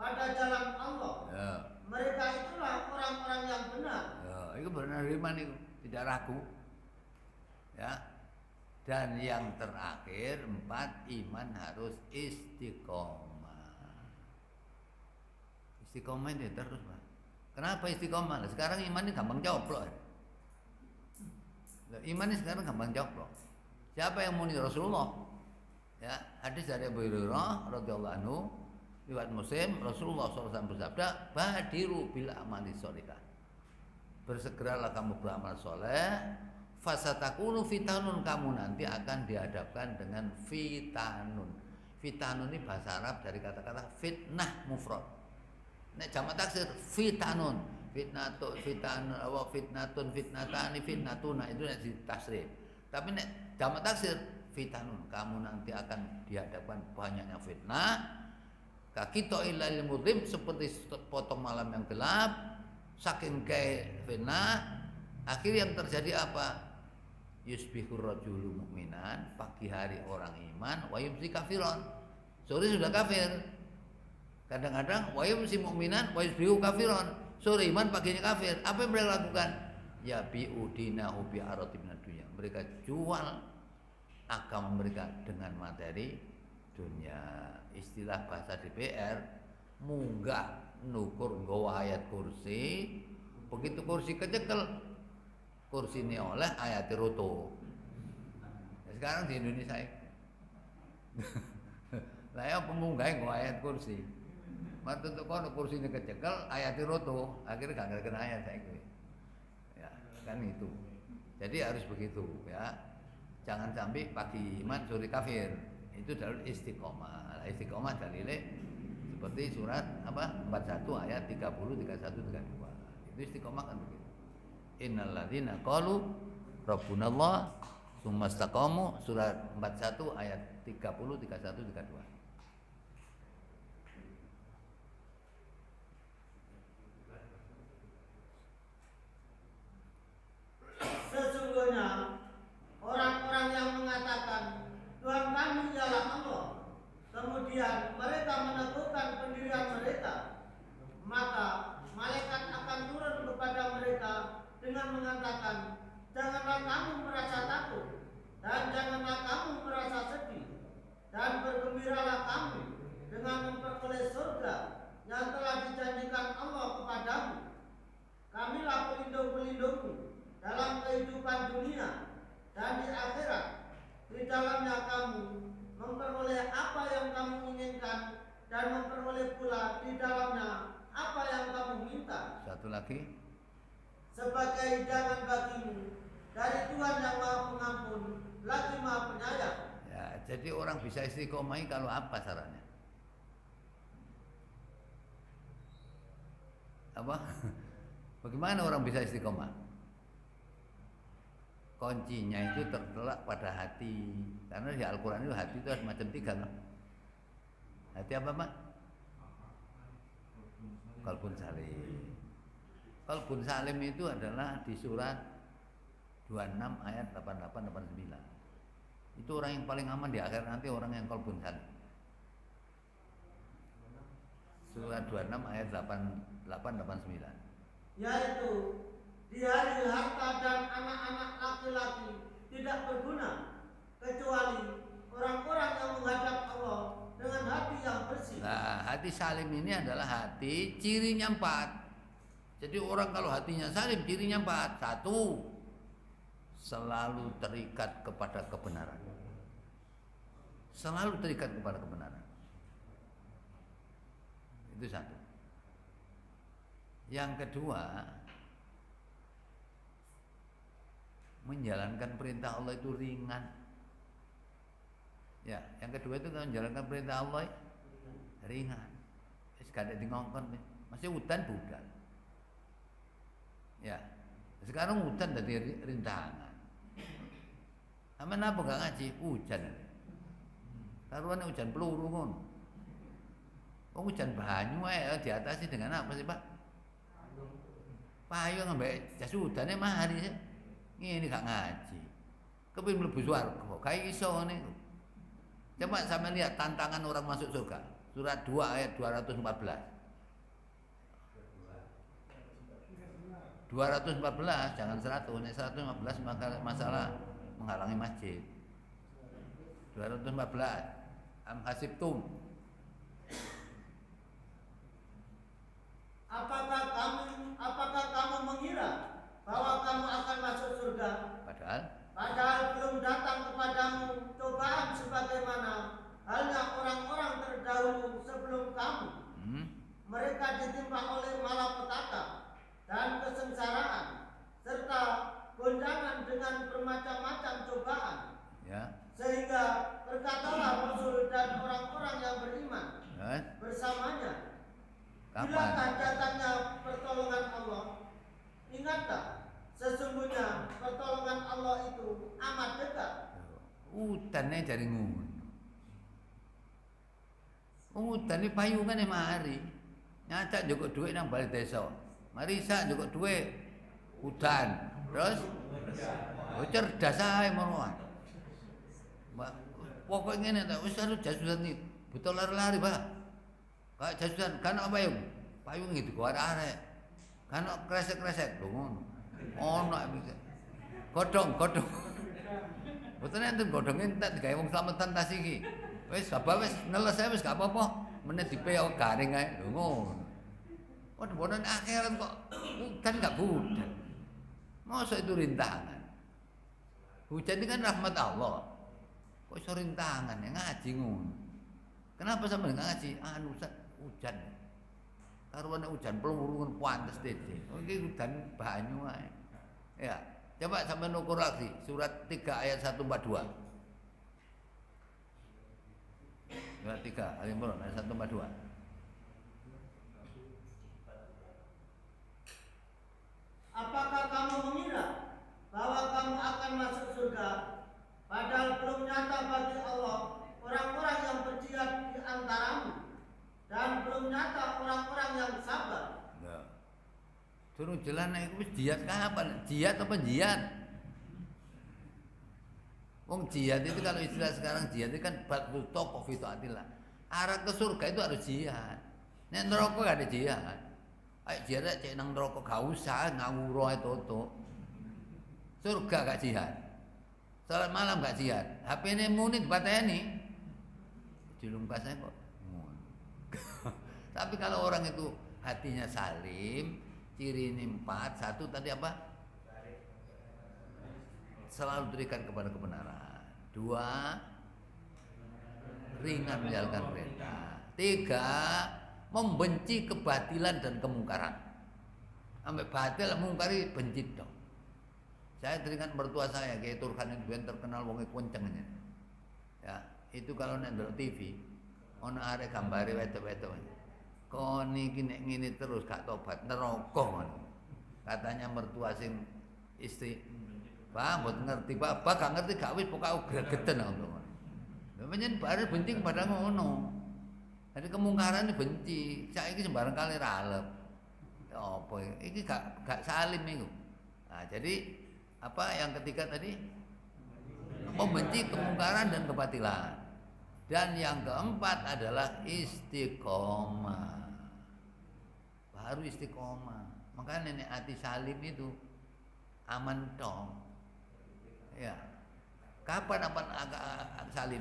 pada jalan Allah. Ya. Mereka itulah orang-orang yang benar. Ya, itu benar iman itu, tidak ragu. Ya. Dan yang terakhir 4, iman harus istiqomah. Istiqomah itu terus, Pak. Kenapa istiqomah? Sekarang iman ini gampang coplok. Iman ini sekarang gampang coplok. Siapa yang muni Rasulullah? Ya, hadis dari Abu Hurairah radhiyallahu anhu, riwayat Muslim, Rasulullah SAW bersabda, "Badiru bil amali sholihah." Bersegeralah kamu beramal soleh, fasatakunu fitanun, kamu nanti akan dihadapkan dengan fitanun. Fitanun ini bahasa Arab dari kata-kata fitnah mufrad. Nek jamak taksir fitanun, fitnatun, fitnatani, fitnatuna, itu nek ditasrif. Tapi nek jamak taksir fitanun, kamu nanti akan dihadapkan banyaknya fitnah. Kakito ilal mudhim, seperti potong malam yang gelap, saking kayak fitnah. Akhirnya yang terjadi apa? Yusbihur rajulu mu'minan, pagi hari orang iman, wa yumsi kafiron, sore sudah kafir. Kadang-kadang wa yumsi mu'minan wa yusbihu kafiron, sore iman paginya kafir. Apa yang mereka lakukan? Ya bi'udinahu bi'arati minad dunya. Mereka jual agama mereka dengan materi dunia. Istilah bahasa DPR, munggah nukur nggawa ayat kursi, begitu kursi kecekel, kursi ini oleh ayat roto. Sekarang di Indonesia lah ya pemunggah nggawa ayat kursi. Matu untuk kono kursi ini kecekel, ayat roto, akhirnya gak kena ayat saya itu. Ya, kan itu. Jadi harus begitu ya. Jangan sampai pagi iman sore kafir. Itu dalil istiqomah. Istiqomah dalilnya seperti surat 41 ayat 30, 31, 32. Itu istiqomah kan begitu. Innal ladzina qalu rabbunallah tsumma istaqamu, surat 41 ayat 30, 31, 32. Sesungguhnya orang-orang yang mengatakan Tuhan kami ialah Allah, kemudian mereka meneguhkan pendirian mereka, maka malaikat akan turun kepada mereka dengan mengatakan, janganlah kamu merasa takut dan janganlah kamu merasa sedih, dan bergembiralah kamu dengan memperoleh surga yang telah dijanjikan Allah kepadamu. Kamilah pelindung-pelindungmu dalam kehidupan dunia dan di akhirat. Di dalamnya kamu memperoleh apa yang kamu inginkan dan memperoleh pula di dalamnya apa yang kamu minta. Satu lagi. Sebagai hidangan bagimu dari Tuhan yang Maha Pengampun lagi Maha Penyayang. Ya, jadi orang bisa istiqomah kalau apa caranya? Apa? Bagaimana orang bisa istiqomah? Kuncinya itu terletak pada hati. Karena di Al-Quran itu hati itu ada macam 3 loh. Hati apa, Mak? Qalbun salim. Qalbun salim itu adalah di surat 26 ayat 88 89. Itu orang yang paling aman di akhir nanti, orang yang qalbun salim. Surat 26 ayat 88 89. Yaitu di hari harta dan anak-anak laki-laki tidak berguna kecuali orang-orang yang menghadap Allah dengan hati yang bersih. Nah, hati salim ini adalah hati cirinya 4. Jadi orang kalau hatinya salim cirinya 4. 1, selalu terikat kepada kebenaran. Selalu terikat kepada kebenaran. Itu 1. Yang kedua, menjalankan perintah Allah itu ringan. Ya, yang kedua itu menjalankan perintah Allah ringan. Wis gak ada dingongkon, masih hutan budal. Ya, sekarang hutan dari rintangan. Aman apa gak ngaji? Hujan. Taruhan hujan peluru kon. Oh, hujan banyu diatasi dengan apa sih, Pak? Payung ambek jas hudane mahari sih. Ini gak ngaji. Kepin mlebu swarga, kae iso niku. Coba sampean lihat tantangan orang masuk surga. Surat 2 ayat 214. 214 jangan 100. Nek 115 maka masalah menghalangi masjid. 214. Am hasibtum. Apakah kamu mengira bahwa kamu akan masuk surga? Padahal belum datang kepadamu cobaan sebagaimana halnya orang-orang terdahulu sebelum kamu. Mereka ditimpa oleh malapetaka dan kesengsaraan serta goncangan dengan bermacam-macam cobaan. Ya. Sehingga berkatalah Rasul dan orang-orang yang beriman bersamanya, bilakah datangnya pertolongan Allah? Ingatlah, sesungguhnya pertolongan Allah itu amat dekat. Utane dari ngono. Utane payungane mari. Nyacak njukuk dhuwit nang balai desa. Mari sak njukuk dhuwit. Udan. Terus cerdas ae monoan. Pokoke ngene ta wis karo jasusan iki. Butuh lari-lari, Pak. Kayak jasusan kan payung. Payung iki digo arek-arek. Kan kresek-kresek lho ngono. Ono iki. Godhong. Mboten enten godhong entek digawe wong slametan tas iki. Wis babah wis neles ae wis gak apa-apa. Meneh dipeyok garing ae. Lho ngono. Waduh, bonan akhirat kok hujan gak hujan. Masa itu rintangan. Hujan ini kan rahmat Allah. Kok iso rintangan ya ngaji ngono. Kenapa sampe gak ngaji? Anu hujan. Karuan hujan peluru pantes dede. Iki hujan banyu ae. Ya, coba sampean ukur lagi surat 3 ayat 142. Surat 3 Ali Imran ayat 142. Apakah kamu mengira bahwa kamu akan masuk surga, padahal belum nyata bagi Allah orang-orang yang berjihad di antaramu, dan belum nyata orang-orang yang sabar? Ya. Suruh jalan itu wis jihad kapan? Jihad apa jihad? Wong jihad itu kalau istilah sekarang jihad itu kan batu tokoh fi taatillah. Arah ke surga itu harus jihad. Nek neraka gak ada jihad. Ayo jihad cek nang neraka gak usah ngawuro itu tuh. Surga gak jihad. Salat malam gak jihad. HP-ne muni dipateni. Dilungkasnya kok. Tapi kalau orang itu hatinya salim, ciri ini 4, 1 tadi apa? Selalu berikan kepada kebenaran. 2, ringan menjalankan perintah. 3, membenci kebatilan dan kemungkaran. Sampai batil mungkari benci dong. Saya teringat mertua saya, kayak Turkan itu yang terkenal wong kencengnya. Ya, itu kalau nek ndelok TV, ono arek gambare wedok-wedok. Kon iki nek ngene terus gak tobat neraka ngono. Katanya mertua sing istri Pak, mbok ngerti Pak, gak ngerti gak wis pokoke gregeten ngono. Lha pancen bare benci kepada ngono. Jadi kemungkaran benci, saiki sembarang kali ralep. Ya apa iki gak salim iku. Nah, jadi apa yang ketiga tadi? Membenci kemungkaran dan kebatilan. Dan yang keempat adalah istiqomah. Baru istiqomah. Makanya nenek hati salim itu aman dong. Ya, kapan agak salim?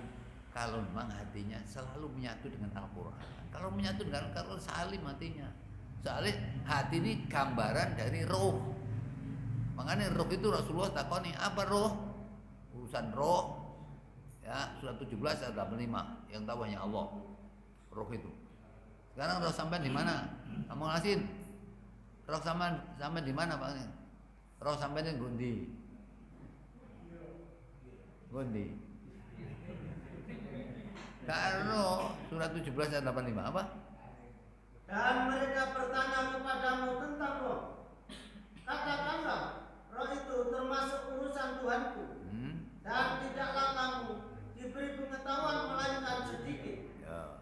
Kalau memang hatinya selalu menyatu dengan Al-Quran. Kalau menyatu dengan Al-Quran salim hatinya. Soalnya hati ini gambaran dari roh. Makanya roh itu Rasulullah takoni apa roh? Urusan roh. Ya, surat 17 ayat 85 yang tahu hanya Allah. Roh itu. Sekarang roh sampai di mana? Kamu ngasihin. Roh sampai di mana Pak? Roh sampai di Gundi. Karo surat 17 ayat 85 apa? Dan mereka bertanya kepadamu tentang roh. Katakanlah, roh itu termasuk urusan Tuhanku. Dan tidaklah kamu diberi pengetahuan melainkan sedikit. Ya.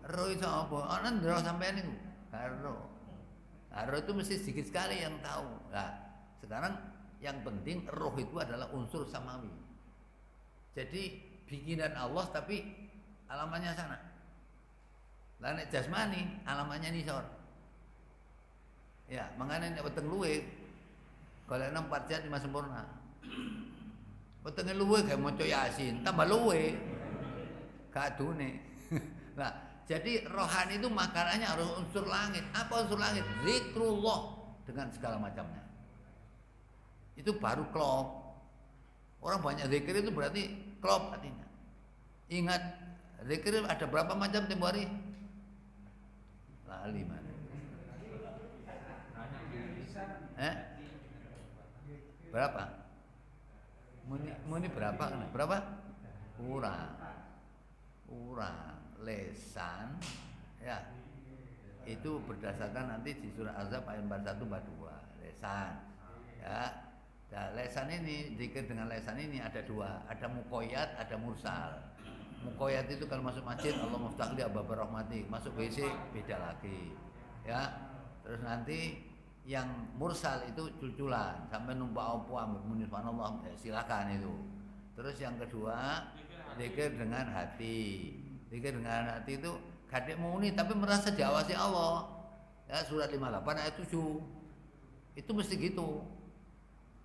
Roh itu apa? Ana roh sampean niku. Karo. Roh itu mesti sedikit sekali yang tahu. Nah, sekarang yang penting roh itu adalah unsur samawi. Jadi bikinan Allah tapi alamannya sana. Lah nek jasmani alamannya nisor. Ya, makanya nek weteng luwe golekno 4 jam 5 sempurna. Wetenge luwe gawe maca Yasin, tambah luwe. Gak adune. Nah, jadi rohani itu makanannya harus unsur langit. Apa unsur langit? Zikrullah dengan segala macamnya. Itu baru klop. Orang banyak zikir itu berarti klop artinya. Ingat, zikir ada berapa macam tempo hari? Lali mana? Berapa? Muni berapa? Berapa? Kurang. Lesan, ya. Itu berdasarkan nanti di surah Azab ayat 41 42. Lesan, ya. Nah, lesan ini zikir dengan lesan ini ada 2, ada muqayyad, ada mursal. Muqayyad itu kalau masuk masjid Allah muftahli abwabar rahmati, masuk WC beda lagi. Ya. Terus nanti yang mursal itu cul-culan sampai numpak opo ambek muni subhanallah, ya, silakan itu. Terus yang kedua zikir dengan hati. Zikir dengan hati itu kadek muni tapi merasa diawasi Allah. Ya, surat 58 ayat 7. Itu mesti gitu.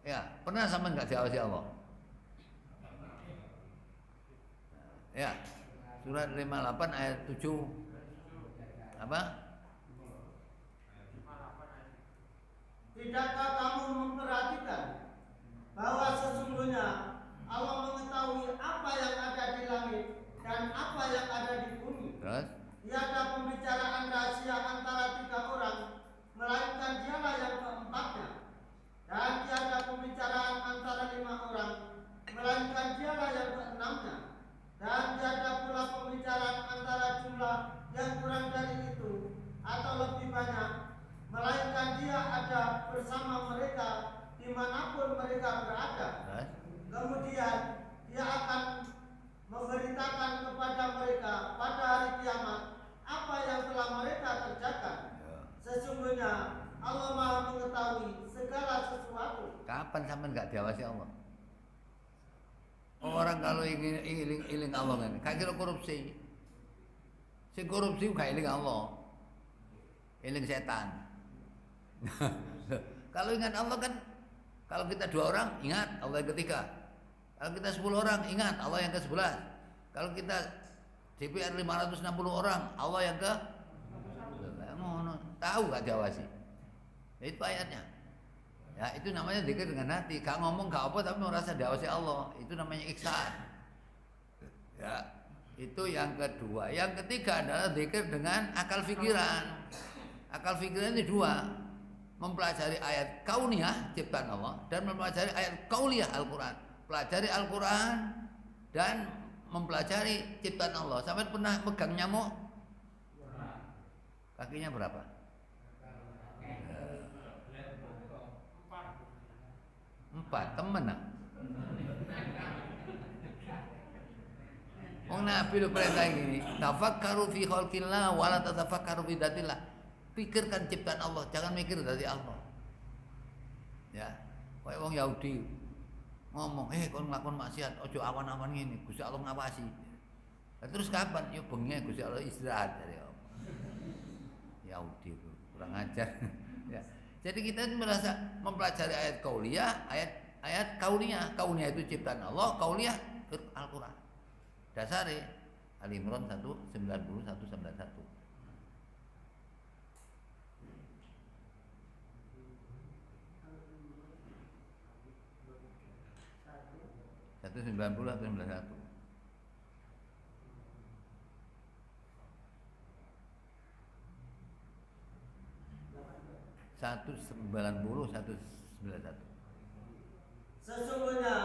Ya, pernah sampai enggak diawasi Allah? Ya. Surat 58 ayat 7. Apa? Tidakkah kamu memperhatikan bahwa sesungguhnya Allah mengetahui apa yang ada di langit dan apa yang ada di bumi? Terus? Tiada pembicaraan rahasia antara 3 orang, melainkan dialah yang keempatnya. Dan tiada pembicaraan antara 5 orang, melainkan dialah yang keenamnya. Dan tiada pula pembicaraan mereka berada. Kemudian dia akan memberitakan kepada mereka pada hari kiamat apa yang telah mereka kerjakan. Sesungguhnya Allah Maha mengetahui segala sesuatu. Kapan sampai nggak diawasi Allah? Orang kalau ingin iling Allah kan, kayak kira korupsi. Si korupsi gak iling Allah, iling setan. Kalau ingat Allah kan, kalau kita 2 orang ingat Allah yang ketiga. Kalau kita 10 orang ingat Allah yang ke-11. Kalau kita DPR 560 orang Allah yang ke tahu gak diawasi. Itu ayatnya. Ya, itu namanya zikir dengan hati. Gak ngomong gak apa tapi merasa diawasi Allah. Itu namanya ihsan. Ya, itu yang kedua. Yang ketiga adalah zikir dengan akal pikiran. Akal pikiran ini 2. Mempelajari ayat kauniyah ciptaan Allah dan mempelajari ayat kauliyah Al-Quran. Pelajari Al-Quran dan mempelajari ciptaan Allah. Sampai pernah pegang nyamuk? Kakinya berapa? 4 temen nak. Nabi lu perintah gini, tafakkaru fi khalqillah wa la tatafakkaru fi dzatillah. Pikirkan ciptaan Allah, jangan mikir dari Allah. Ya, kayak wong Yahudi ngomong, kon nglakon maksiat, ojo awan-awan ngene, Gusti Allah ngawasi. Nah, terus kapan? Ya bengi Gusti Allah istirahat dari Allah. Yahudi itu kurang ajar. Ya. Jadi kita merasa mempelajari ayat kauliyah, ayat kauniyah. Kauniyah itu ciptaan Allah, kauliyah Al-Qur'an. Dasare Ali Imran 190 191. 190 atau 91. 191. Sesungguhnya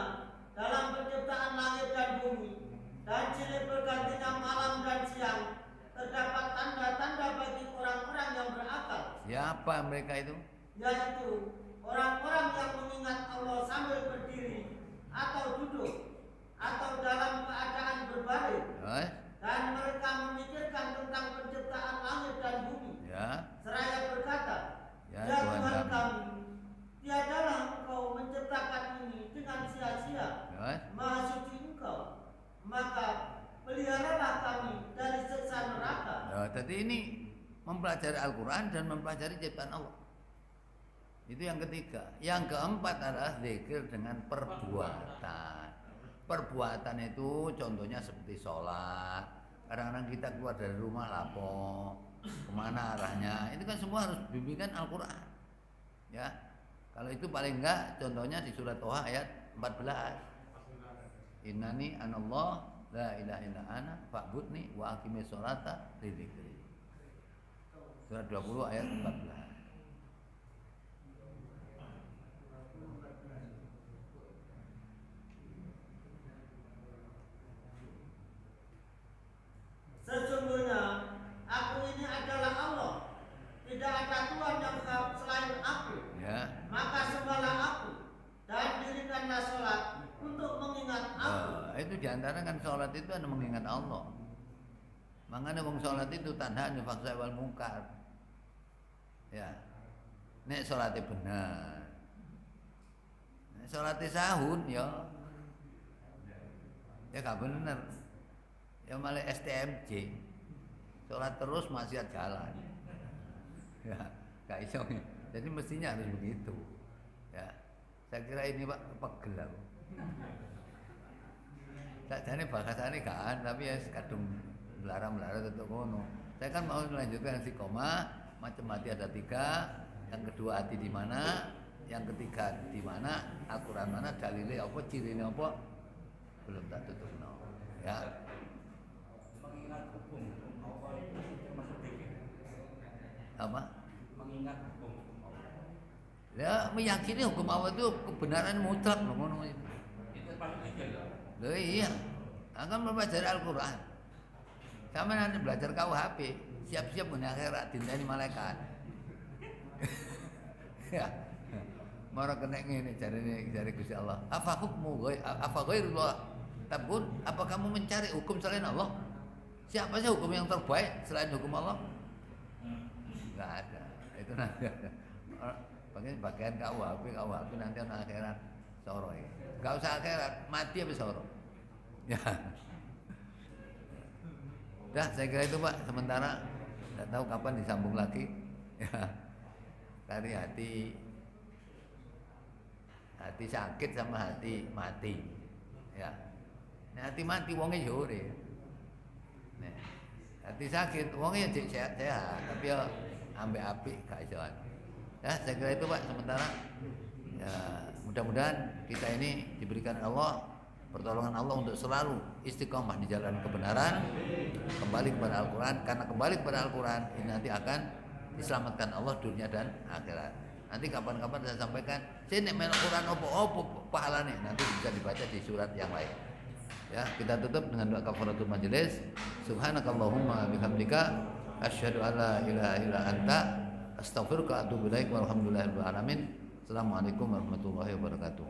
dalam penciptaan langit dan bumi dan silih bergantinya malam dan siang terdapat tanda-tanda bagi orang-orang yang berakal. Siapa mereka itu? Yaitu orang-orang yang mengingat Allah sambil berdiri atau duduk atau dalam keadaan berbaring. Dan mereka memikirkan tentang penciptaan langit dan bumi. Seraya berkata, ya Tuhan kami, tiadalah Engkau menciptakan ini dengan sia-sia. Maha suci Engkau, maka peliharalah kami dari siksa neraka. Jadi ini mempelajari Al-Quran dan mempelajari ciptaan Allah. Itu yang ketiga. Yang keempat adalah zikir dengan perbuatan. Perbuatan itu contohnya seperti sholat. Kadang-kadang kita keluar dari rumah lapo, kemana arahnya? Itu kan semua harus bimbingan Al-Quran. Ya, kalau itu paling enggak contohnya di surat Toha ayat 14. Innani anallah la ilaha illa ana fa'budni wa aqimis sholata li dzikri. Surat 20 ayat 14. Sesungguhnya aku ini adalah Allah, tidak ada Tuhan yang selain aku. Maka sembahlah aku dan dirikanlah sholat untuk mengingat aku. Itu diantara kan sholat itu adalah mengingat Allah. Makanya wong sholat itu tanha nifaksa wal mungkar. Ya, nek sholatnya benar, nek sholatnya sahun ya gak bener. Ya malah STMJ, sholat terus maksiat jalan. Ya, gak iso. Jadi mestinya harus begitu. Ya, saya kira ini Pak pegel aku. Sakjane bahasane kan, tapi ya kadung melarang tetep ngono. Saya kan mau melanjutkan istiqomah, macam hati ada 3, yang kedua hati di mana, yang ketiga di mana, Al-Qur'an mana, dalilnya apa, cirinya apa, belum tak tutup no. Ya. Mengingat hukum Allah itu masuk dikit. Apa? Mengingat hukum Allah. Ya, meyakini hukum Allah itu kebenaran mutlak loh ngono itu. Itu paling dikit ya. Loh iya. Akan mempelajari Al-Qur'an. Sama nanti belajar KUHP, siap-siap punya akhirat dinteni malaikat. Ya. Mara kena ngene jare Gusti Allah. Afa ghairullah tabun? Apa kamu mencari hukum selain Allah? Siapa sih hukum yang terbaik selain hukum Allah? Enggak ada. Itu nanti ada. Bagian KUHP nanti ana akhirat soro iki. Enggak usah akhirat, mati habis soro. Ya. Dah, saya kira itu Pak, sementara tidak tahu kapan disambung lagi. Ya. Dari hati sakit sama hati mati. Ya. Nah, hati mati wonge yo urip. Nah, hati sakit wonge ya sehat-sehat, tapi ya ambek apik gak iso. Ya, saya kira itu Pak sementara. Ya, mudah-mudahan kita ini diberikan Allah pertolongan Allah untuk selalu istiqomah di jalan kebenaran, kembali kepada Al-Quran. Karena kembali kepada Al-Quran ini nanti akan diselamatkan Allah dunia dan akhirat. Nanti kapan-kapan saya sampaikan, sini main Al-Quran opo pahalanya nanti bisa dibaca di surat yang lain. Ya, kita tutup dengan doa kafaratul majelis. Subhanakallahumma bihamdika asyhadu an la ilaha illa anta astaghfiruka wa atubu ilaik walhamdulillahirabbil alamin. Assalamualaikum warahmatullahi wabarakatuh.